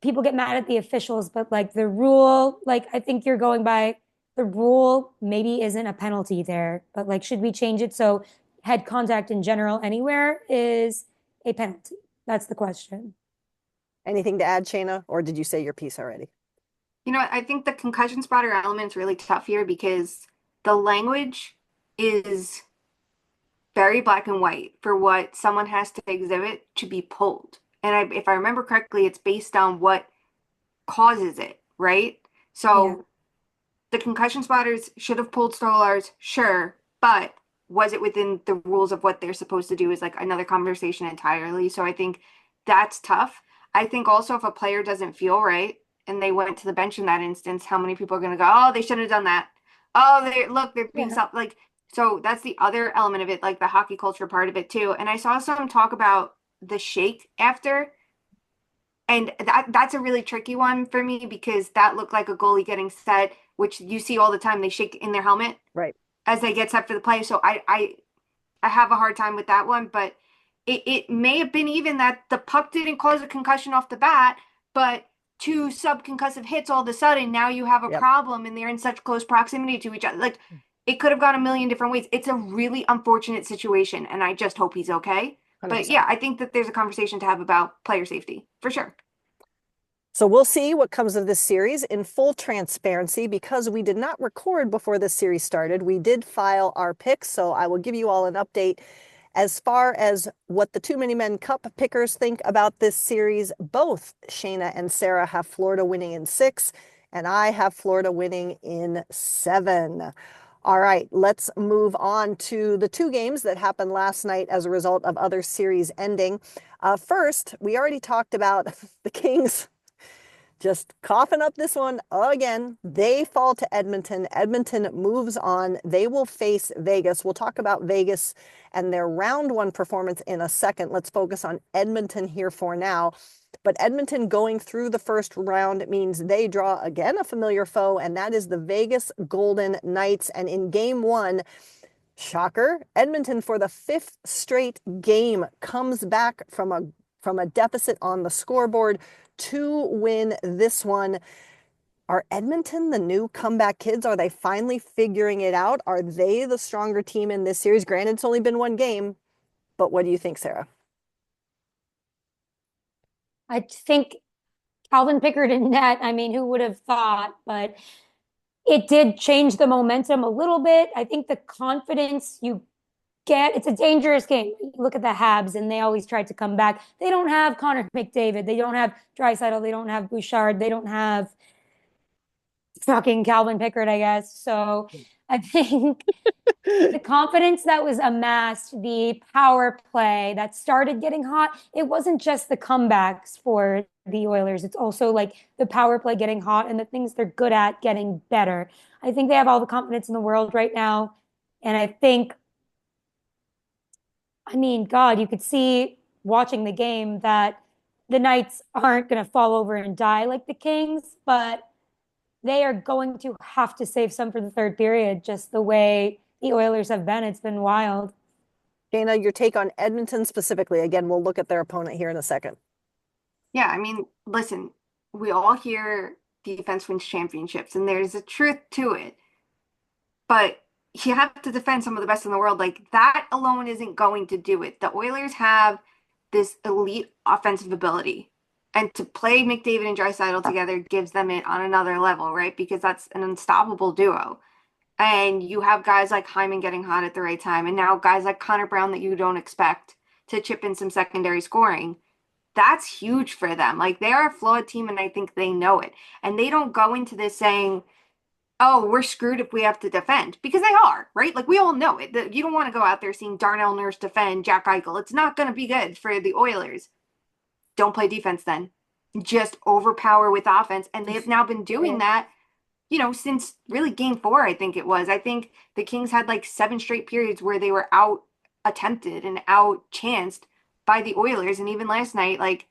[SPEAKER 2] people get mad at the officials, but like the rule, like I think you're going by the rule maybe isn't a penalty there, but like should we change it so head contact in general anywhere is a penalty? That's the question.
[SPEAKER 1] Anything to add, Shayna, or did you say your piece already?
[SPEAKER 3] I think the concussion spotter element is really tough here because the language is very black and white for what someone has to exhibit to be pulled. And if I remember correctly, it's based on what causes it, right?
[SPEAKER 2] Yeah.
[SPEAKER 3] So the concussion spotters should have pulled Stolarz, sure, but was it within the rules of what they're supposed to do is like another conversation entirely. So I think that's tough. I think also if a player doesn't feel right and they went to the bench in that instance, how many people are going to go, oh, they shouldn't have done that. Oh, they're being
[SPEAKER 2] Yeah.
[SPEAKER 3] like, so that's the other element of it, like the hockey culture part of it too. And I saw some talk about the shake after, and that's a really tricky one for me because that looked like a goalie getting set, which you see all the time. They shake in their helmet
[SPEAKER 1] Right.
[SPEAKER 3] as they get set for the play. So I have a hard time with that one, but it may have been even that the puck didn't cause a concussion off the bat, but two subconcussive hits all of a sudden, now you have a
[SPEAKER 1] Yep.
[SPEAKER 3] problem and they're in such close proximity to each other. Like it could have gone a million different ways. It's a really unfortunate situation, and I just hope he's okay. But
[SPEAKER 1] 100%.
[SPEAKER 3] yeah, I think that there's a conversation to have about player safety for sure.
[SPEAKER 1] So we'll see what comes of this series in full transparency. Because we did not record before this series started, we did file our picks. So I will give you all an update as far as what the Too Many Men Cup pickers think about this series. Both Shayna and Sara have Florida winning in 6, and I have Florida winning in 7. All right, let's move on to the two games that happened last night as a result of other series ending. First, we already talked about the Kings just coughing up this one again. They fall to Edmonton. Edmonton moves on. They will face Vegas. We'll talk about Vegas and their round one performance in a second. Let's focus on Edmonton here for now. But Edmonton going through the first round means they draw again a familiar foe, and that is the Vegas Golden Knights. And in game one, shocker, Edmonton for the 5th straight game comes back from a from a deficit on the scoreboard to win this one. Are Edmonton the new comeback kids? Are they finally figuring it out? Are they the stronger team in this series? Granted, it's only been one game, but what do you think, Sara?
[SPEAKER 2] I think Calvin Pickard in net, I mean, who would have thought? But it did change the momentum a little bit. I think the confidence you get, it's a dangerous game. You look at the Habs, and they always tried to come back. They don't have Connor McDavid. They don't have Draisaitl. They don't have Bouchard. They don't have fucking Calvin Pickard, I guess. So I think the confidence that was amassed, the power play that started getting hot, it wasn't just the comebacks for the Oilers. It's also like the power play getting hot and the things they're good at getting better. I think they have all the confidence in the world right now. And I think, I mean, God, you could see watching the game that the Knights aren't going to fall over and die like the Kings, but they are going to have to save some for the third period, just the way the Oilers have been. It's been wild.
[SPEAKER 1] Shayna, your take on Edmonton specifically. Again, we'll look at their opponent here in a second.
[SPEAKER 3] Yeah, I mean, listen, we all hear defense wins championships, and there's a truth to it. But you have to defend some of the best in the world. Like that alone isn't going to do it. The Oilers have this elite offensive ability. And to play McDavid and Draisaitl together gives them it on another level, right? Because that's an unstoppable duo. And you have guys like Hyman getting hot at the right time, and now guys like Connor Brown that you don't expect to chip in some secondary scoring. That's huge for them. Like they are a flawed team, and I think they know it. And they don't go into this saying, oh, we're screwed if we have to defend, because they are, right? Like we all know it. You don't want to go out there seeing Darnell Nurse defend Jack Eichel. It's not going to be good for the Oilers. Don't play defense then. Just overpower with offense. And they've now been doing that, since really game 4, I think it was. I think the Kings had like 7 straight periods where they were out attempted and out chanced by the Oilers. And even last night, like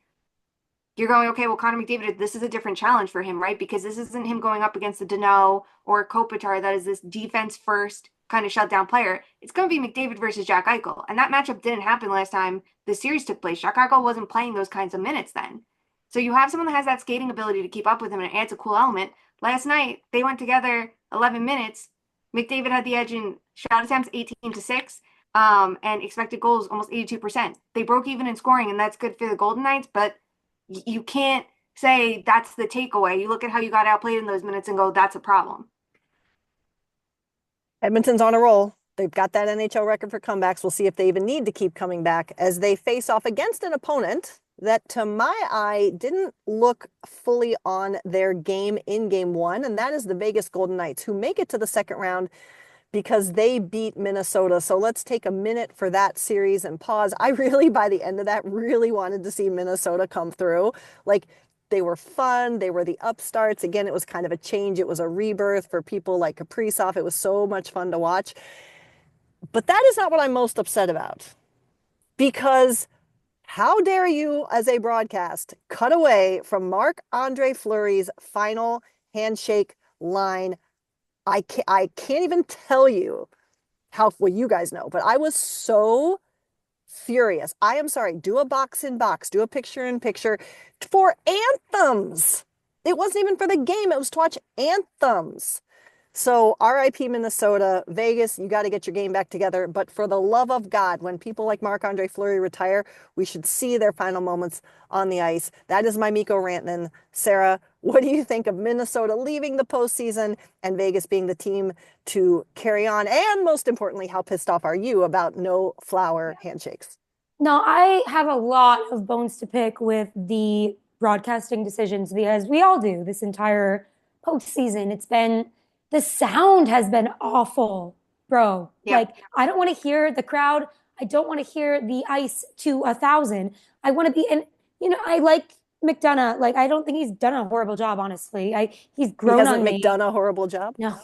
[SPEAKER 3] you're going, okay, well, Connor McDavid, this is a different challenge for him, right? Because this isn't him going up against a Danault or a Kopitar that is this defense first kind of shutdown player. It's going to be McDavid versus Jack Eichel. And that matchup didn't happen last time the series took place. Jack Eichel wasn't playing those kinds of minutes then. So you have someone that has that skating ability to keep up with him, and it adds a cool element. Last night, they went together 11 minutes. McDavid had the edge in shot attempts 18-6, and expected goals almost 82%. They broke even in scoring, and that's good for the Golden Knights, but you can't say that's the takeaway. You look at how you got outplayed in those minutes and go, that's a problem.
[SPEAKER 1] Edmonton's on a roll. They've got that NHL record for comebacks. We'll see if they even need to keep coming back as they face off against an opponent that, to my eye, didn't look fully on their game in game 1, and that is the Vegas Golden Knights, who make it to the second round because they beat Minnesota. So let's take a minute for that series and pause. I really, by the end of that, really wanted to see Minnesota come through. Like, they were fun. They were the upstarts. Again, it was kind of a change. It was a rebirth for people like Kaprizov. It was so much fun to watch. But that is not what I'm most upset about. Because how dare you, as a broadcast, cut away from Marc-Andre Fleury's final handshake line. I can't even tell you how, well, you guys know, but I was so furious. I am sorry. Do a box in box, do a picture in picture for anthems. It wasn't even for the game. It was to watch anthems. So RIP Minnesota, Vegas, you got to get your game back together. But for the love of God, when people like Marc-Andre Fleury retire, we should see their final moments on the ice. That is my Mikko Rantanen. Sara, what do you think of Minnesota leaving the postseason and Vegas being the team to carry on? And most importantly, how pissed off are you about no flower handshakes?
[SPEAKER 2] No, I have a lot of bones to pick with the broadcasting decisions because we all do this entire postseason. The sound has been awful, bro.
[SPEAKER 3] Yeah.
[SPEAKER 2] Like, I don't want to hear the crowd. I don't want to hear the ice to 1,000. I want to be, and I like McDonough. Like, I don't think he's done a horrible job, honestly. He's
[SPEAKER 1] He
[SPEAKER 2] grown on
[SPEAKER 1] hasn't
[SPEAKER 2] me.
[SPEAKER 1] done a horrible job.
[SPEAKER 2] No,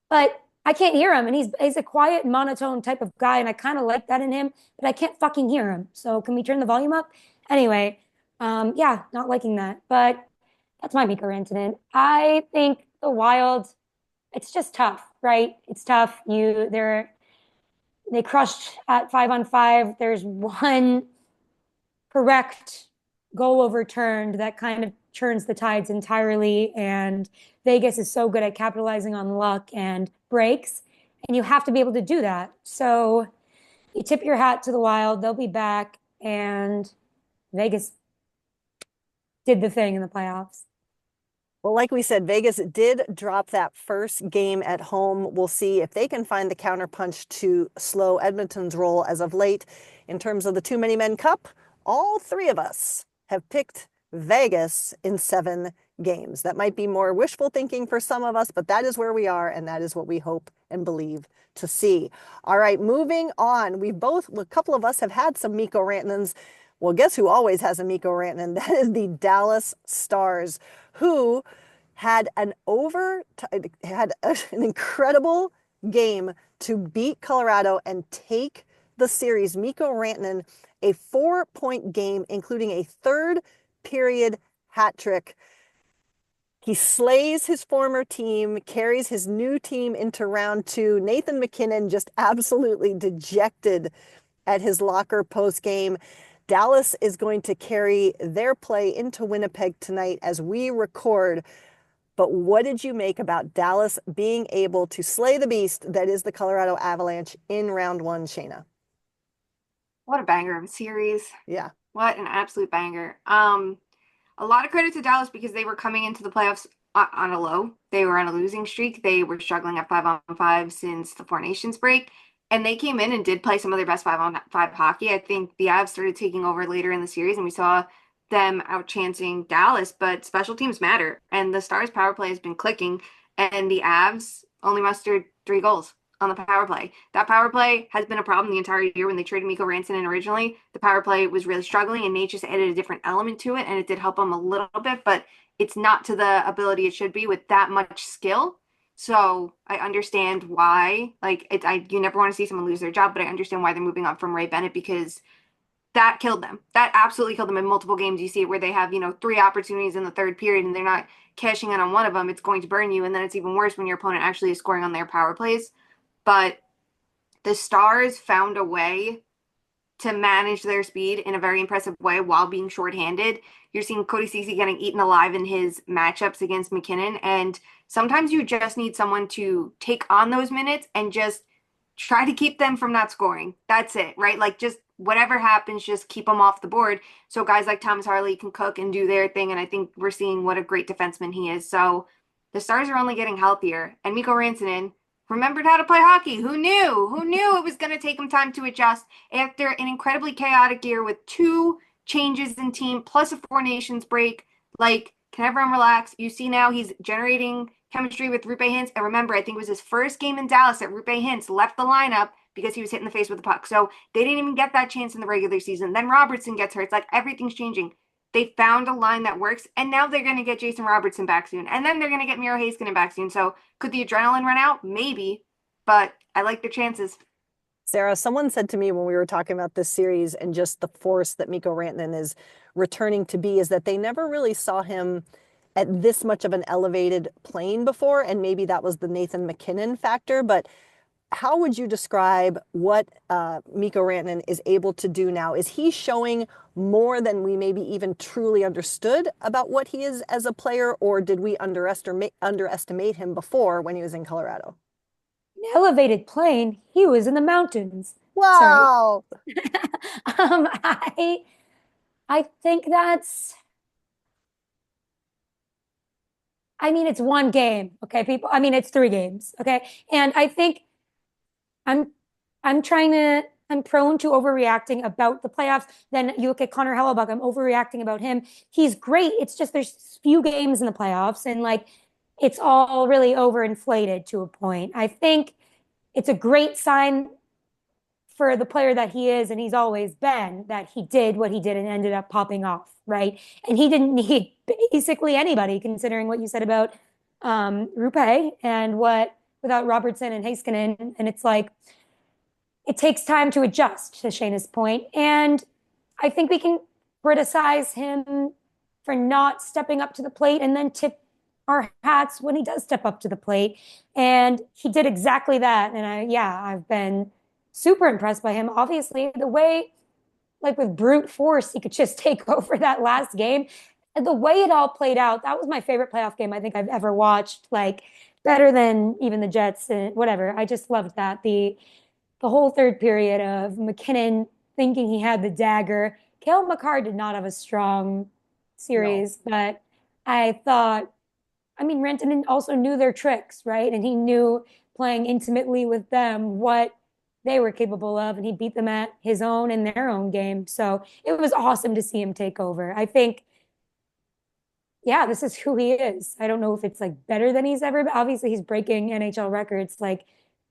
[SPEAKER 2] but I can't hear him, and he's a quiet, monotone type of guy, and I kind of like that in him, but I can't fucking hear him. So can we turn the volume up? Anyway, yeah, not liking that, but that's my Mikko Rantanen. I think the Wild, it's just tough, right? It's tough. They crushed at 5-on-5. There's one correct goal overturned that kind of turns the tides entirely. And Vegas is so good at capitalizing on luck and breaks. And you have to be able to do that. So you tip your hat to the Wild. They'll be back. And Vegas did the thing in the playoffs.
[SPEAKER 1] Well, like we said, Vegas did drop that first game at home. We'll see if they can find the counterpunch to slow Edmonton's roll as of late. In terms of the Too Many Men Cup, all three of us have picked Vegas in 7 games. That might be more wishful thinking for some of us, but that is where we are, and that is what we hope and believe to see. All right, moving on. A couple of us have had some Mikko Rantanens. Well, guess who always has a Mikko Rantanen? That is the Dallas Stars, who had an incredible game to beat Colorado and take the series. Mikko Rantanen, a 4-point game, including a third period hat trick. He slays his former team, carries his new team into round 2. Nathan MacKinnon just absolutely dejected at his locker post game. Dallas is going to carry their play into Winnipeg tonight as we record. But what did you make about Dallas being able to slay the beast that is the Colorado Avalanche in round 1, Shayna?
[SPEAKER 3] What a banger of a series.
[SPEAKER 1] Yeah.
[SPEAKER 3] What an absolute banger. A lot of credit to Dallas because they were coming into the playoffs on a low. They were on a losing streak. They were struggling at 5-on-5 since the Four Nations break. And they came in and did play some of their best 5-on-5 hockey. I think the Avs started taking over later in the series, and we saw them outchancing Dallas, but special teams matter. And the Stars power play has been clicking, and the Avs only mustered 3 goals on the power play. That power play has been a problem the entire year. When they traded Mikko Rantanen originally, the power play was really struggling, and Nate just added a different element to it, and it did help them a little bit, but it's not to the ability it should be with that much skill. So I understand why, you never want to see someone lose their job, but I understand why they're moving on from Ray Bennett because that killed them. That absolutely killed them in multiple games. You see it where they have, 3 opportunities in the third period and they're not cashing in on one of them. It's going to burn you. And then it's even worse when your opponent actually is scoring on their power plays. But the Stars found a way to manage their speed in a very impressive way while being shorthanded. You're seeing Cody Ceci getting eaten alive in his matchups against MacKinnon. And sometimes you just need someone to take on those minutes and just try to keep them from not scoring. That's it, right? Like just whatever happens, just keep them off the board. So guys like Thomas Harley can cook and do their thing. And I think we're seeing what a great defenseman he is. So the Stars are only getting healthier. And Mikko Rantanen remembered how to play hockey. Who knew? Who knew it was going to take him time to adjust after an incredibly chaotic year with 2 changes in team plus a Four Nations break? Like, can everyone relax? You see now he's generating chemistry with Roope Hintz. And remember, I think it was his first game in Dallas that Roope Hintz left the lineup because he was hit in the face with the puck. So they didn't even get that chance in the regular season. Then Robertson gets hurt. It's like everything's changing. They found a line that works, and now they're going to get Jason Robertson back soon. And then they're going to get Miro Heiskanen back soon. So could the adrenaline run out? Maybe, but I like their chances.
[SPEAKER 1] Sara, someone said to me when we were talking about this series and just the force that Mikko Rantanen is returning to be is that they never really saw him at this much of an elevated plane before, and maybe that was the Nathan MacKinnon factor. But how would you describe what Mikko Rantanen is able to do now? Is he showing more than we maybe even truly understood about what he is as a player, or did we underestimate him before when he was in Colorado?
[SPEAKER 2] An elevated plane, he was in the mountains.
[SPEAKER 1] Wow.
[SPEAKER 2] Sorry. I think it's 1 game, okay, people. It's 3 games, okay? And I think I'm I'm prone to overreacting about the playoffs. Then you look at Connor Hellebuck, I'm overreacting about him. He's great. It's just there's few games in the playoffs and it's all really overinflated to a point. I think it's a great sign for the player that he is and he's always been that he did what he did and ended up popping off, right? And he didn't need basically anybody, considering what you said about Roope and what without Robertson and Heiskanen. And it's it takes time to adjust, to Shayna's point. And I think we can criticize him for not stepping up to the plate and then tip our hats when he does step up to the plate. And he did exactly that. And I've been super impressed by him. Obviously, the way like with brute force, he could just take over that last game. And the way it all played out, that was my favorite playoff game I think I've ever watched. Like better than even the Jets and whatever. I just loved that. The whole third period of McKinnon thinking he had the dagger. Cale McCarr did not have a strong
[SPEAKER 1] No.
[SPEAKER 2] series, but I thought, I mean, Rantanen also knew their tricks, right? And he knew playing intimately with them what they were capable of, and he beat them at his own and their own game. So it was awesome to see him take over. I think, yeah, this is who he is. I don't know if it's like better than he's ever, but obviously he's breaking NHL records, like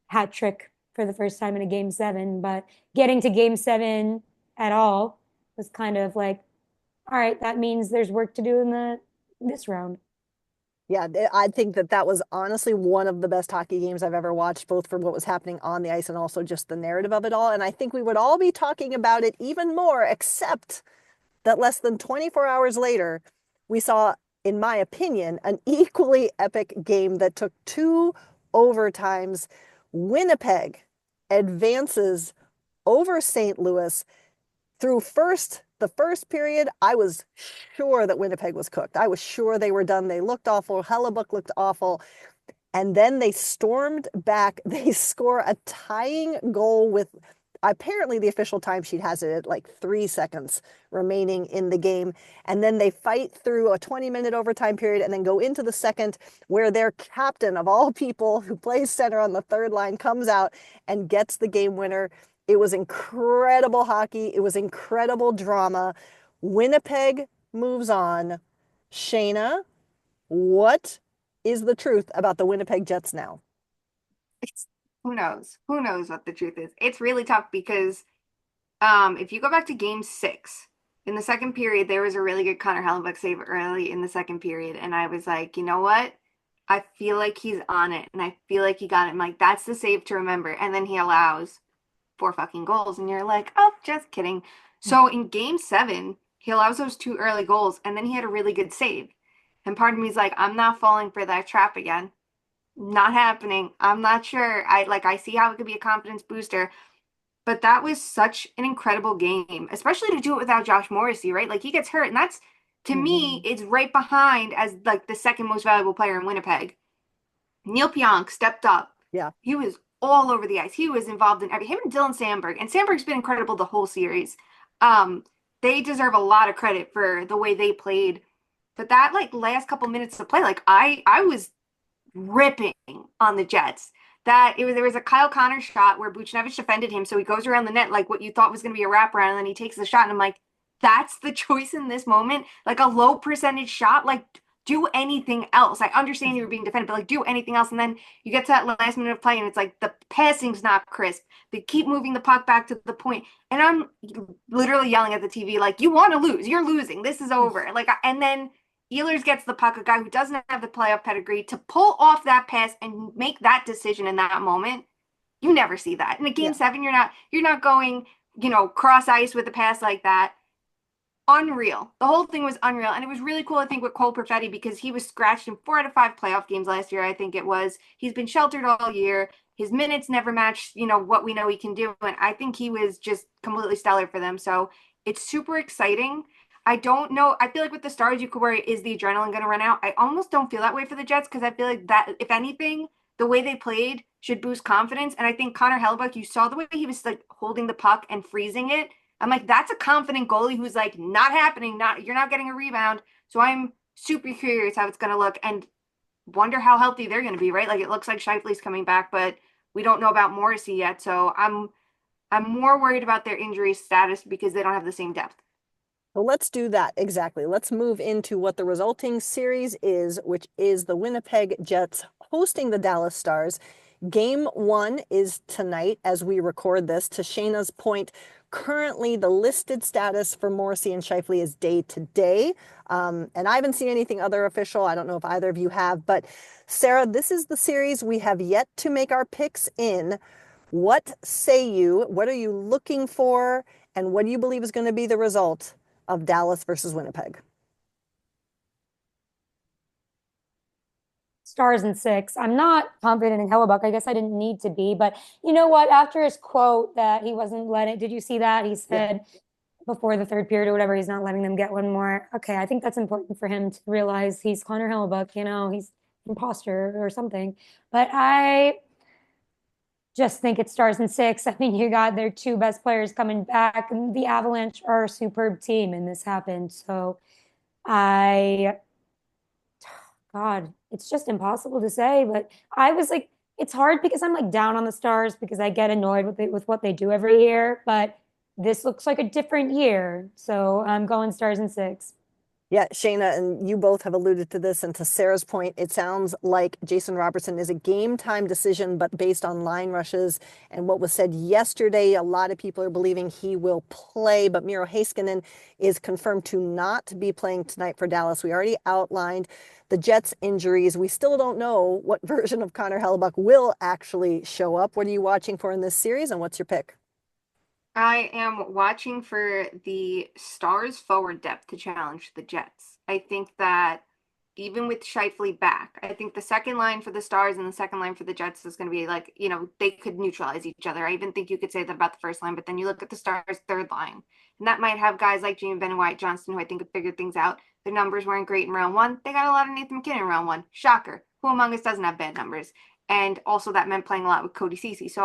[SPEAKER 2] hat trick for the first time in a game seven, but getting to game seven at all was kind of like, all right, that means there's work to do in this round.
[SPEAKER 1] Yeah, I think that that was honestly one of the best hockey games I've ever watched, both for what was happening on the ice and also just the narrative of it all. And I think we would all be talking about it even more, except that less than 24 hours later, we saw, in my opinion, an equally epic game that took two overtimes. Winnipeg advances over St. Louis through the first period. I was sure that Winnipeg was cooked. I was sure they were done. They looked awful. Hellebuck looked awful. And then they stormed back. They score a tying goal with apparently the official timesheet has it at like 3 seconds remaining in the game. And then they fight through a 20-minute overtime period and then go into the second, where their captain of all people, who plays center on the third line, comes out and gets the game winner. It was incredible hockey. It was incredible drama. Winnipeg moves on. Shayna, what is the truth about the Winnipeg Jets now?
[SPEAKER 3] It's who knows? Who knows what the truth is? It's really tough because if you go back to game six, in the second period, there was a really good Connor Hellebuck save early in the second period. And I was like, you know what? I feel like he's on it and I feel like he got it. I'm like, that's the save to remember. And then he allows four fucking goals. And you're like, oh, just kidding. So in game seven, he allows those two early goals and then he had a really good save. And part of me is like, I'm not falling for that trap again. Not happening. I'm not sure. I see how it could be a confidence booster, but that was such an incredible game, especially to do it without Josh Morrissey, right? Like he gets hurt, and that's to me,
[SPEAKER 1] Mhm.
[SPEAKER 3] it's right behind as like the second most valuable player in Winnipeg. Neil Pionk stepped up.
[SPEAKER 1] Yeah.
[SPEAKER 3] He was all over the ice. He was involved in every him and Dylan Sandberg. And Sandberg's been incredible the whole series. Um, they deserve a lot of credit for the way they played. But that like last couple minutes of play, like I was ripping on the Jets. That it was there was a Kyle Connor shot where Buchnevich defended him, so he goes around the net like what you thought was going to be a wraparound, and then he takes the shot, and I'm like, that's the choice in this moment, like a low percentage shot, like do anything else. I understand you were being defended, but like do anything else, and then you get to that last minute of play, and it's like the passing's not crisp. They keep moving the puck back to the point, and I'm literally yelling at the TV like, you want to lose, you're losing, this is over. Like, and then Ehlers gets the puck, a guy who doesn't have the playoff pedigree, to pull off that pass and make that decision in that moment. You never see that. In a game
[SPEAKER 1] Yeah.
[SPEAKER 3] seven, you're not going, cross ice with a pass like that. Unreal. The whole thing was unreal. And it was really cool, I think, with Cole Perfetti because he was scratched in 4 out of 5 playoff games last year, I think it was. He's been sheltered all year. His minutes never matched, what we know he can do. And I think he was just completely stellar for them. So it's super exciting. I don't know. I feel like with the Stars, you could worry, is the adrenaline going to run out? I almost don't feel that way for the Jets because I feel like that, if anything, the way they played should boost confidence. And I think Connor Hellebuck, you saw the way he was like holding the puck and freezing it. I'm like, that's a confident goalie who's like, not happening, you're not getting a rebound. So I'm super curious how it's going to look and wonder how healthy they're going to be, right? Like it looks like Shifley's coming back, but we don't know about Morrissey yet. So I'm more worried about their injury status because they don't have the same depth.
[SPEAKER 1] So let's do that. Exactly. Let's move into what the resulting series is, which is the Winnipeg Jets hosting the Dallas Stars. Game one is tonight as we record this. To Shayna's point, currently the listed status for Morrissey and Shifley is day to day. And I haven't seen anything other official. I don't know if either of you have, but Sara, this is the series we have yet to make our picks in. What say you? What are you looking for? And what do you believe is going to be the result of Dallas versus Winnipeg?
[SPEAKER 2] Stars and six. I'm not confident in Hellebuck. I guess I didn't need to be, but you know what? After his quote that he wasn't letting, did you see that? He
[SPEAKER 1] Yeah.
[SPEAKER 2] said, before the third period or whatever. He's not letting them get one more. Okay, I think that's important for him to realize he's Connor Hellebuck, he's imposter or something. But I just think it stars in six. I mean, you got their two best players coming back, and the Avalanche are a superb team, and this happened. So I, God, it's just impossible to say. But I was like, it's hard because I'm like down on the Stars because I get annoyed with what they do every year. But this looks like a different year. So I'm going Stars in six.
[SPEAKER 1] Yeah, Shayna, and you both have alluded to this. And to Sarah's point, it sounds like Jason Robertson is a game time decision, but based on line rushes and what was said yesterday, a lot of people are believing he will play. But Miro Heiskanen is confirmed to not be playing tonight for Dallas. We already outlined the Jets' injuries. We still don't know what version of Connor Hellebuck will actually show up. What are you watching for in this series, and what's your pick?
[SPEAKER 3] I am watching for the Stars forward depth to challenge the Jets. I think that even with Scheifele back, I think the second line for the Stars and the second line for the Jets is going to be like, they could neutralize each other. I even think you could say that about the first line, but then you look at the Stars' third line, and that might have guys like Jamie Benn and Wyatt Johnston, who I think have figured things out. Their numbers weren't great in round one. They got a lot of Nathan MacKinnon in round one. Shocker. Who among us doesn't have bad numbers? And also that meant playing a lot with Cody Ceci. So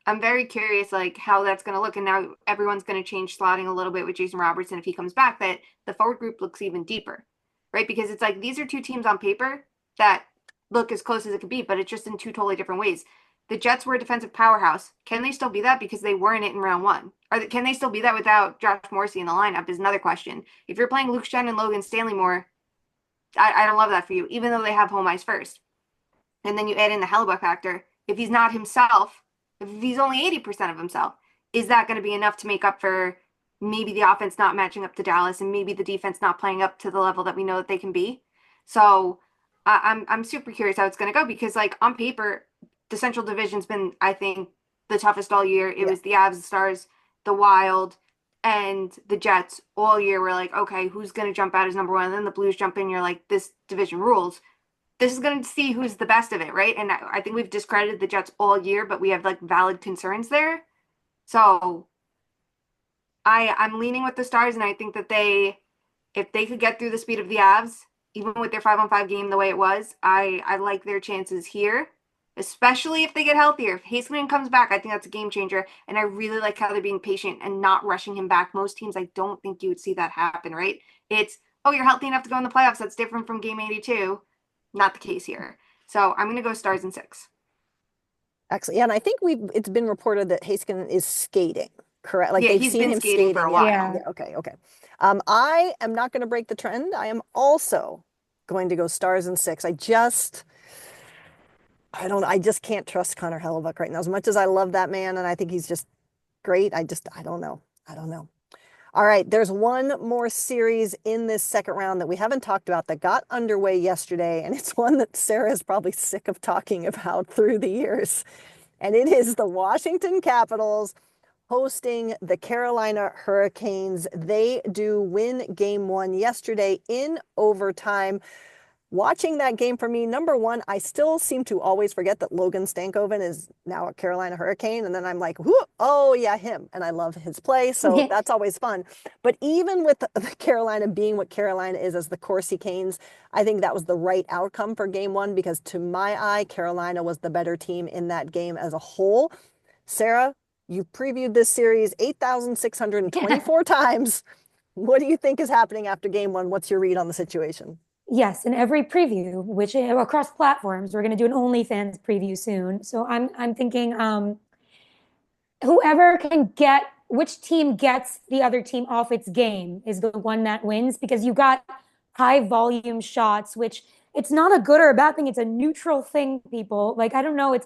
[SPEAKER 3] I'm very curious, like how that's going to look. And now everyone's going to change slotting a little bit with Jason Robertson if he comes back. That the forward group looks even deeper, right? Because it's like these are two teams on paper that look as close as it could be, but it's just in two totally different ways. The Jets were a defensive powerhouse. Can they still be that because they weren't it in round one? Can they still be that without Josh Morrissey in the lineup? Is another question. If you're playing Luke Shen and Logan Stanley more, I don't love that for you, even though they have home ice first. And then you add in the Hellebuck factor. If he's not himself, if he's only 80% of himself, is that going to be enough to make up for maybe the offense not matching up to Dallas and maybe the defense not playing up to the level that we know that they can be? So I'm super curious how it's going to go because like on paper, the Central Division's been, I think, the toughest all year. It
[SPEAKER 1] Yeah.
[SPEAKER 3] was the Avs, the Stars, the Wild, and the Jets all year. We're like, okay, who's going to jump out as number one? And then the Blues jump in. You're like, this division rules. This is going to see who's the best of it, right? And I think we've discredited the Jets all year, but we have like valid concerns there. So I'm leaning with the Stars, and I think that if they could get through the speed of the Avs, even with their 5-on-5 game the way it was, I like their chances here, especially if they get healthier. If Heiskanen comes back, I think that's a game changer, and I really like how they're being patient and not rushing him back. Most teams, I don't think you would see that happen, right? It's, oh, you're healthy enough to go in the playoffs. That's different from game 82. Not the case here. So I'm going to go Stars in six.
[SPEAKER 1] Excellent. Yeah, and I think it's been reported that Heiskanen is skating, correct? Like
[SPEAKER 3] Yeah,
[SPEAKER 1] they've
[SPEAKER 3] he's
[SPEAKER 1] seen
[SPEAKER 3] been
[SPEAKER 1] him
[SPEAKER 3] skating for a
[SPEAKER 1] skating.
[SPEAKER 3] while.
[SPEAKER 1] Yeah. Yeah. Okay. Okay. I am not going to break the trend. I am also going to go Stars in six. I don't, I just can't trust Connor Hellebuck right now. As much as I love that man and I think he's just great, I don't know. I don't know. All right, there's one more series in this second round that we haven't talked about that got underway yesterday, and it's one that Sara is probably sick of talking about through the years. And it is the Washington Capitals hosting the Carolina Hurricanes. They do win game one yesterday in overtime. Watching that game for me, number one, I still seem to always forget that Logan Stankoven is now a Carolina Hurricane. And then I'm like, oh, yeah, him. And I love his play. So that's always fun. But even with the Carolina being what Carolina is as the Corsi Canes, I think that was the right outcome for game one because to my eye, Carolina was the better team in that game as a whole. Sara, you previewed this series 8,624 times. What do you think is happening after game one? What's your read on the situation?
[SPEAKER 2] Yes, in every preview, which across platforms, we're going to do an OnlyFans preview soon. So I'm thinking whoever can get which team gets the other team off its game is the one that wins because you got high volume shots, which it's not a good or a bad thing. It's a neutral thing, people. Like, I don't know.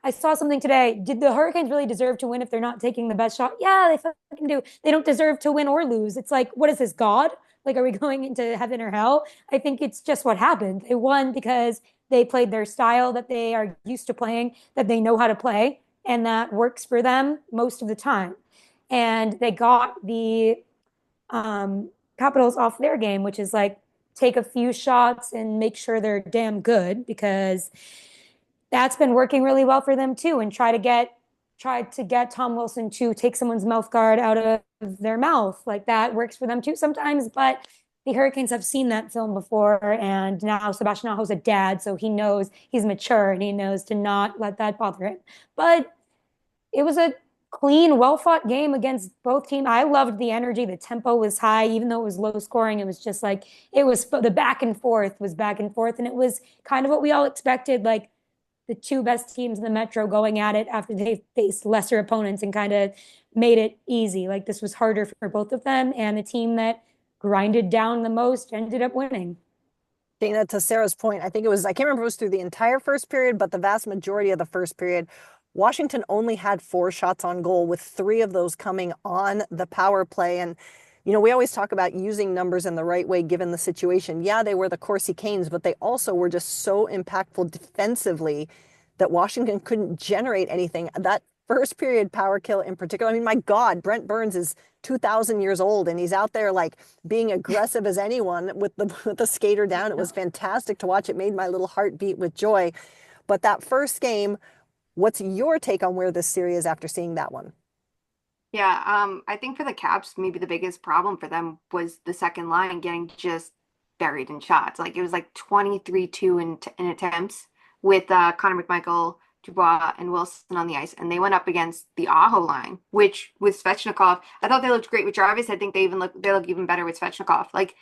[SPEAKER 2] I saw something today. Did the Hurricanes really deserve to win if they're not taking the best shot? Yeah, they fucking do. They don't deserve to win or lose. It's like, what is this, God? Like, are we going into heaven or hell? I think it's just what happened. They won because they played their style that they are used to playing, that they know how to play, and that works for them most of the time. And they got the Capitals off their game, which is like take a few shots and make sure they're damn good because that's been working really well for them too. And try to get Tom Wilson to take someone's mouth guard out of their mouth. Like that works for them too sometimes. But the Hurricanes have seen that film before, and now Sebastian Aho's a dad, so he knows he's mature and he knows to not let that bother him. But it was a clean, well fought game against both teams. I loved the energy. The tempo was high, even though it was low scoring. It was just like it was the back and forth was back and forth, and it was kind of what we all expected. Like the two best teams in the Metro going at it after they faced lesser opponents and kind of made it easy. Like this was harder for both of them, and the team that grinded down the most ended up winning.
[SPEAKER 1] Dana, to Sarah's point, I think it was, I can't remember if it was through the entire first period, but the vast majority of the first period, Washington only had 4 shots on goal, with 3 of those coming on the power play. And, we always talk about using numbers in the right way given the situation. Yeah, they were the Corsi Canes, but they also were just so impactful defensively that Washington couldn't generate anything. That first period power kill in particular, I mean, my God, Brent Burns is 2,000 years old and he's out there like being aggressive as anyone with the skater down. It was fantastic to watch. It made my little heart beat with joy. But that first game, what's your take on where this series is after seeing that one?
[SPEAKER 3] Yeah, I think for the Caps, maybe the biggest problem for them was the second line getting just buried in shots. Like it was like 23-2 in attempts with Connor McMichael, Dubois, and Wilson on the ice, and they went up against the Aho line, which with Svechnikov, I thought they looked great with Jarvis. I think they look even better with Svechnikov. Like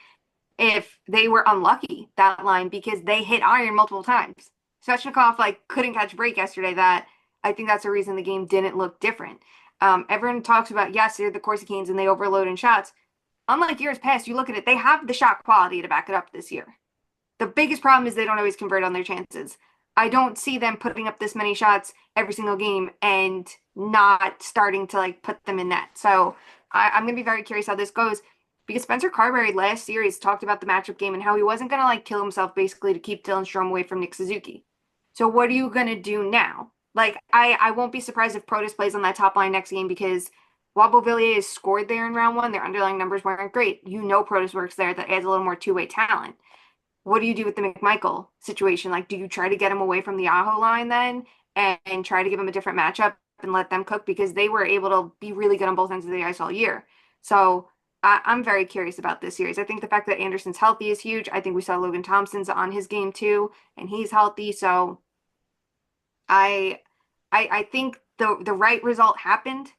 [SPEAKER 3] if they were unlucky that line because they hit iron multiple times. Svechnikov like couldn't catch a break yesterday. That I think that's the reason the game didn't look different. Everyone talks about yes, they're the Corsicans and they overload in shots. Unlike years past, you look at it, they have the shot quality to back it up this year. The biggest problem is they don't always convert on their chances. I don't see them putting up this many shots every single game and not starting to like put them in net. So I'm gonna be very curious how this goes because Spencer Carberry last series talked about the matchup game and how he wasn't gonna like kill himself basically to keep Dylan Strome away from Nick Suzuki. So what are you gonna do now? Like I won't be surprised if Protas plays on that top line next game because while Beauvillier has scored there in round one, their underlying numbers weren't great. Protas works there. That adds a little more two-way talent. What do you do with the McMichael situation? Like, do you try to get him away from the Aho line then and try to give him a different matchup and let them cook because they were able to be really good on both ends of the ice all year. So I'm very curious about this series. I think the fact that Anderson's healthy is huge. I think we saw Logan Thompson's on his game too, and he's healthy. So I I think the right result happened,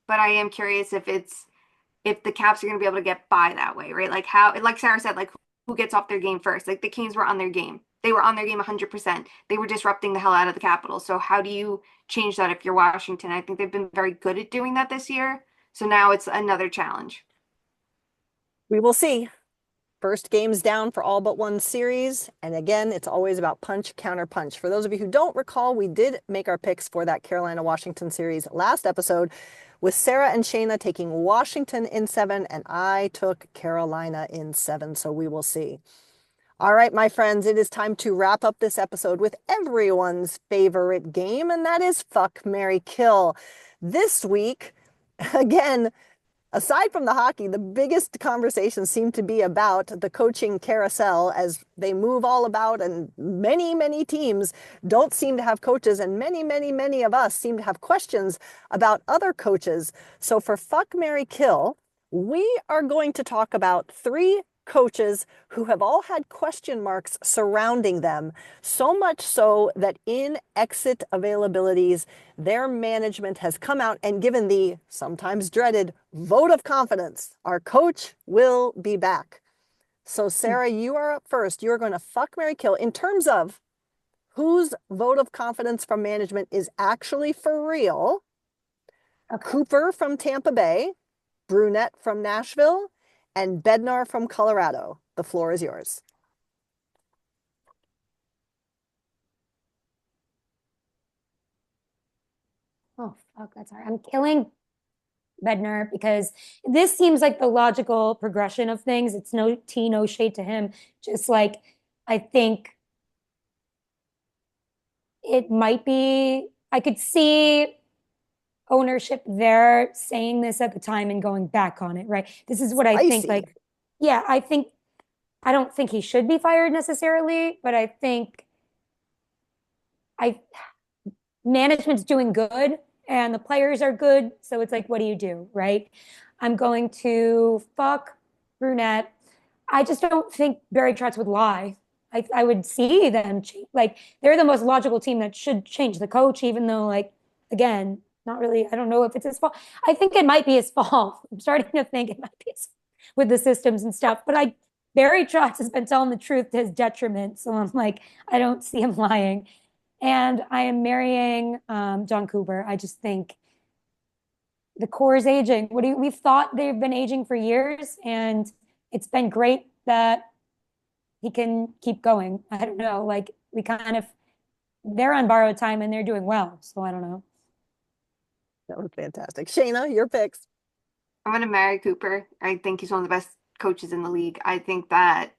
[SPEAKER 3] but I am curious if the Caps are going to be able to get by that way, right? Like how, like Sara said, like who gets off their game first? Like the Canes were on their game. They were on their game 100%. They were disrupting the hell out of the Capitals. So how do you change that if you're Washington? I think they've been very good at doing that this year. So now it's another challenge.
[SPEAKER 1] We will see. First game's down for all but one series. And again, it's always about punch, counter punch. For those of you who don't recall, we did make our picks for that Carolina-Washington series last episode with Sara and Shayna taking Washington in 7, and I took Carolina in 7. So we will see. All right, my friends, it is time to wrap up this episode with everyone's favorite game, and that is Fuck, Marry, Kill. This week, again, aside from the hockey, the biggest conversations seem to be about the coaching carousel as they move all about, and many, many teams don't seem to have coaches, and many, many, many of us seem to have questions about other coaches. So for Fuck, Marry, Kill, we are going to talk about 3 coaches who have all had question marks surrounding them, so much so that in exit availabilities, their management has come out and given the sometimes dreaded vote of confidence. Our coach will be back. So Sara, you are up first. You're going to fuck, marry, kill in terms of whose vote of confidence from management is actually for real.
[SPEAKER 2] Okay.
[SPEAKER 1] Cooper from Tampa Bay, Brunette from Nashville, and Bednar from Colorado. The floor is yours.
[SPEAKER 2] Oh, fuck, that's hard. I'm killing Bednar because this seems like the logical progression of things. It's no tea, no shade to him. Just like I think it might be, I could see ownership there saying this at the time and going back on it, right? This is what I think.
[SPEAKER 1] Spicy.
[SPEAKER 2] Like, yeah, I don't think he should be fired necessarily, but I think I management's doing good and the players are good. So it's like, what do you do, right? I'm going to fuck brunette. I just don't think Barry Trotz would lie. I would see them like they're the most logical team that should change the coach, even though like again, not really. I don't know if it's his fault. I think it might be his fault. I'm starting to think it might be his, with the systems and stuff. But I Barry Trotz has been telling the truth to his detriment, so I'm like I don't see him lying. And I am marrying John Cooper. I just think the core is aging. What do you, we've thought they've been aging for years, and it's been great that he can keep going. I don't know, like we kind of they're on borrowed time and they're doing well, so I don't know.
[SPEAKER 1] That was fantastic. Shayna, your picks.
[SPEAKER 3] I'm going to marry Cooper. I think he's one of the best coaches in the league. I think that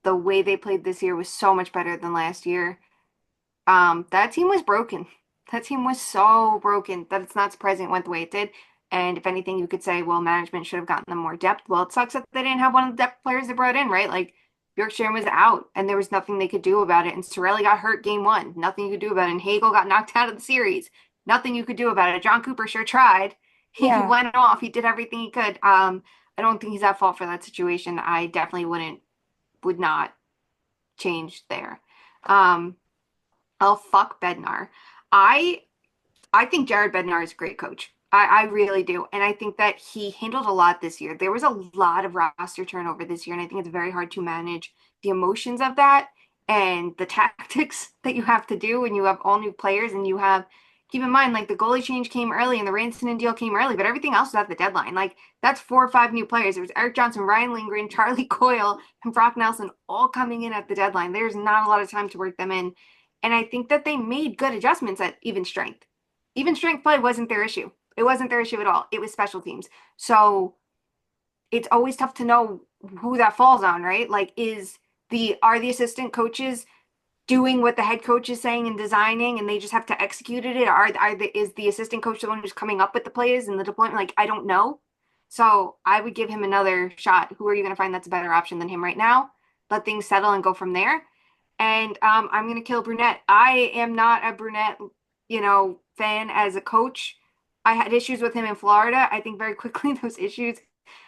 [SPEAKER 3] the way they played this year was so much better than last year. That team was broken. That team was so broken that it's not surprising it went the way it did. And if anything, you could say, well, management should have gotten them more depth. Well, it sucks that they didn't have one of the depth players they brought in, right? Like Bjorkstrand was out, and there was nothing they could do about it. And Sorelli got hurt game one, nothing you could do about it. And Hagel got knocked out of the series, nothing you could do about it. John Cooper sure tried. He
[SPEAKER 2] Yeah.
[SPEAKER 3] went off. He did everything he could. I don't think he's at fault for that situation. I definitely would not change there. Um, Oh, fuck Bednar. I I think Jared Bednar is a great coach. I really do. And I think that he handled a lot this year. There was a lot of roster turnover this year, and I think it's very hard to manage the emotions of that and the tactics that you have to do when you have all new players and you have keep in mind like the goalie change came early and the Ranson deal came early, but everything else was at the deadline. Like that's 4 or 5 new players. There was Eric Johnson, Ryan Lindgren, Charlie Coyle, and Brock Nelson all coming in at the deadline. There's not a lot of time to work them in. And I think that they made good adjustments at even strength. Even strength play wasn't their issue. It wasn't their issue at all. It was special teams. So it's always tough to know who that falls on, right? Like, are the assistant coaches doing what the head coach is saying and designing, and they just have to execute it? Is the assistant coach the one who's coming up with the plays and the deployment? Like, I don't know. So I would give him another shot. Who are you going to find that's a better option than him right now? Let things settle and go from there. And I'm going to kill Brunette. I am not a Brunette, fan as a coach. I had issues with him in Florida. I think very quickly those issues.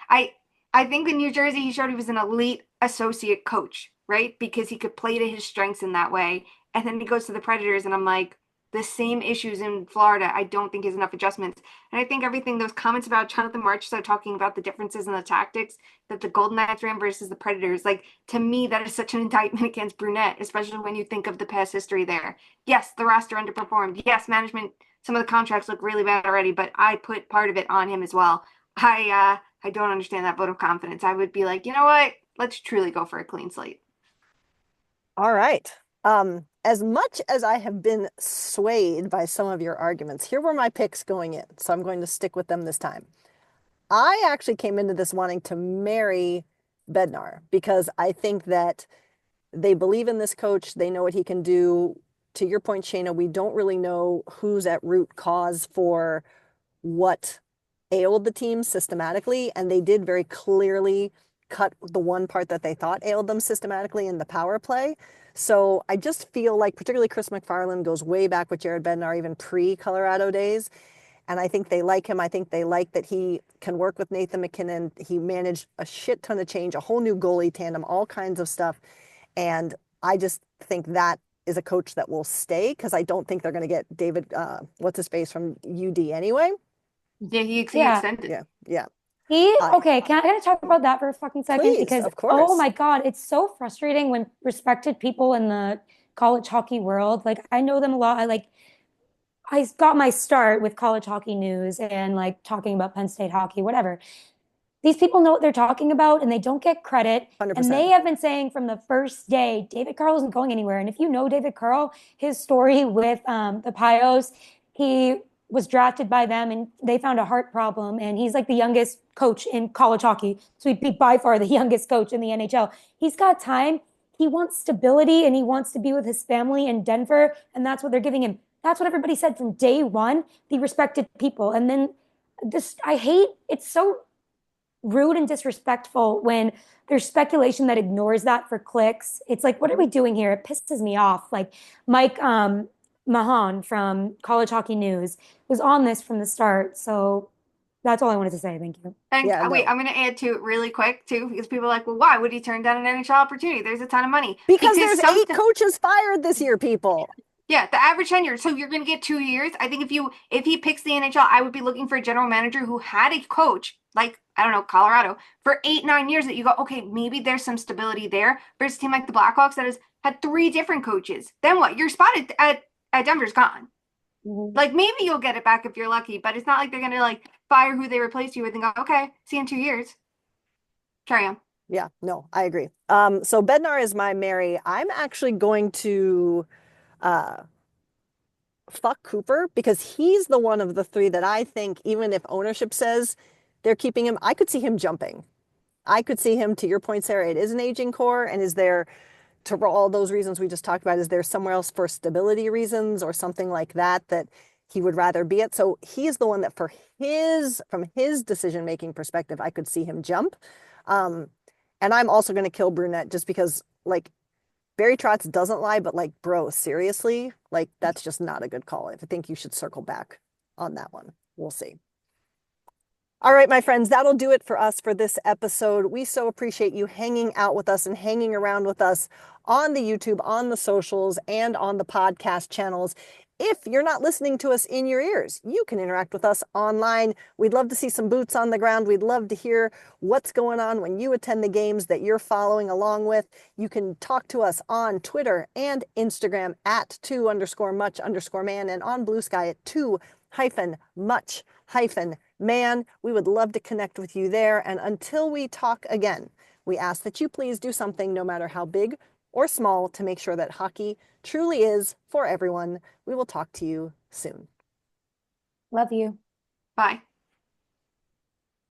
[SPEAKER 3] I I think in New Jersey he showed he was an elite associate coach, right? Because he could play to his strengths in that way. And then he goes to the Predators, and I'm like, the same issues in Florida. I don't think there's enough adjustments. And I think everything, those comments about Jonathan Marchessault talking about the differences in the tactics that the Golden Knights ran versus the Predators, like to me, that is such an indictment against Brunette, especially when you think of the past history there. Yes, the roster underperformed. Yes, management, some of the contracts look really bad already, but I put part of it on him as well. I don't understand that vote of confidence. I would be like, you know what? Let's truly go for a clean slate.
[SPEAKER 1] All right. As much as I have been swayed by some of your arguments, here were my picks going in. So I'm going to stick with them this time. I actually came into this wanting to marry Bednar because I think that they believe in this coach. They know what he can do. To your point, Shayna, we don't really know who's at root cause for what ailed the team systematically, and they did very clearly cut the one part that they thought ailed them systematically in the power play. So I just feel like, particularly Chris McFarland goes way back with Jared Bednar, even pre-Colorado days. And I think they like him. I think they like that he can work with Nathan MacKinnon. He managed a shit ton of change, a whole new goalie tandem, all kinds of stuff. And I just think that is a coach that will stay because I don't think they're going to get David, what's his face from UD anyway.
[SPEAKER 3] Yeah, he
[SPEAKER 2] Yeah.
[SPEAKER 3] extended.
[SPEAKER 1] Yeah, yeah.
[SPEAKER 2] Okay, can I gotta talk about that for a fucking second?
[SPEAKER 1] Please,
[SPEAKER 2] Because
[SPEAKER 1] of
[SPEAKER 2] oh
[SPEAKER 1] course.
[SPEAKER 2] my God, it's so frustrating when respected people in the college hockey world, like I know them a lot. I got my start with college hockey news and like talking about Penn State hockey, whatever. These people know what they're talking about and they don't get credit. And they
[SPEAKER 1] 100%.
[SPEAKER 2] have been saying from the first day, David Carl isn't going anywhere. And if you know David Carl, his story with the Pios, he was drafted by them and they found a heart problem. And he's like the youngest coach in college hockey. So he'd be by far the youngest coach in the NHL. He's got time. He wants stability and he wants to be with his family in Denver. And that's what they're giving him. That's what everybody said from day one, the respected people. And then I hate it's so rude and disrespectful when there's speculation that ignores that for clicks. It's like, what are we doing here? It pisses me off. Like Mike Mahan from College Hockey News was on this from the start. So That's all I wanted to say. Thank you.
[SPEAKER 3] And
[SPEAKER 1] Yeah,
[SPEAKER 3] wait,
[SPEAKER 1] no.
[SPEAKER 3] I'm going to add to it really quick too, because people are like, well, why would he turn down an NHL opportunity? There's a ton of money.
[SPEAKER 1] Because
[SPEAKER 3] Because
[SPEAKER 1] there's
[SPEAKER 3] some,
[SPEAKER 1] 8 coaches fired this year, people.
[SPEAKER 3] yeah, the average tenure. So you're going to get 2 years. I think if he picks the NHL, I would be looking for a general manager who had a coach like I don't know Colorado for 8 9 years that you go, okay, maybe there's some stability there. Versus a team like the Blackhawks that has had 3 different coaches. Then what? Your spot at Denver's gone.
[SPEAKER 2] Mhm.
[SPEAKER 3] Like maybe you'll get it back if you're lucky, but it's not like they're going to like fire who they replaced you with and go, okay, see you in 2 years. Carry on.
[SPEAKER 1] Yeah, no, I agree. So Bednar is my Mary. I'm actually going to uh fuck Cooper because he's the one of the three that I think, even if ownership says they're keeping him, I could see him jumping. I could see him, to your point, Sarah, it is an aging core. And is there, for all those reasons we just talked about, is there somewhere else for stability reasons or something like that that he would rather be at? So he's the one that from his decision-making perspective, I could see him jump. Um, and I'm also going to kill Brunette just because, like, Barry Trotz doesn't lie, but like, bro, seriously, like that's just not a good call. I think you should circle back on that one. We'll see. All right, my friends, that'll do it for us for this episode. We so appreciate you hanging out with us and hanging around with us on the YouTube, on the socials, and on the podcast channels. If you're not listening to us in your ears, you can interact with us online. We'd love to see some boots on the ground. We'd love to hear what's going on when you attend the games that you're following along with. You can talk to us on Twitter and Instagram at 2_much_man and on Blue Sky at 2-much-man. We would love to connect with you there. And until we talk again, we ask that you please do something, no matter how big or small, to make sure that hockey truly is for everyone. We will talk to you soon.
[SPEAKER 2] Love you.
[SPEAKER 3] Bye.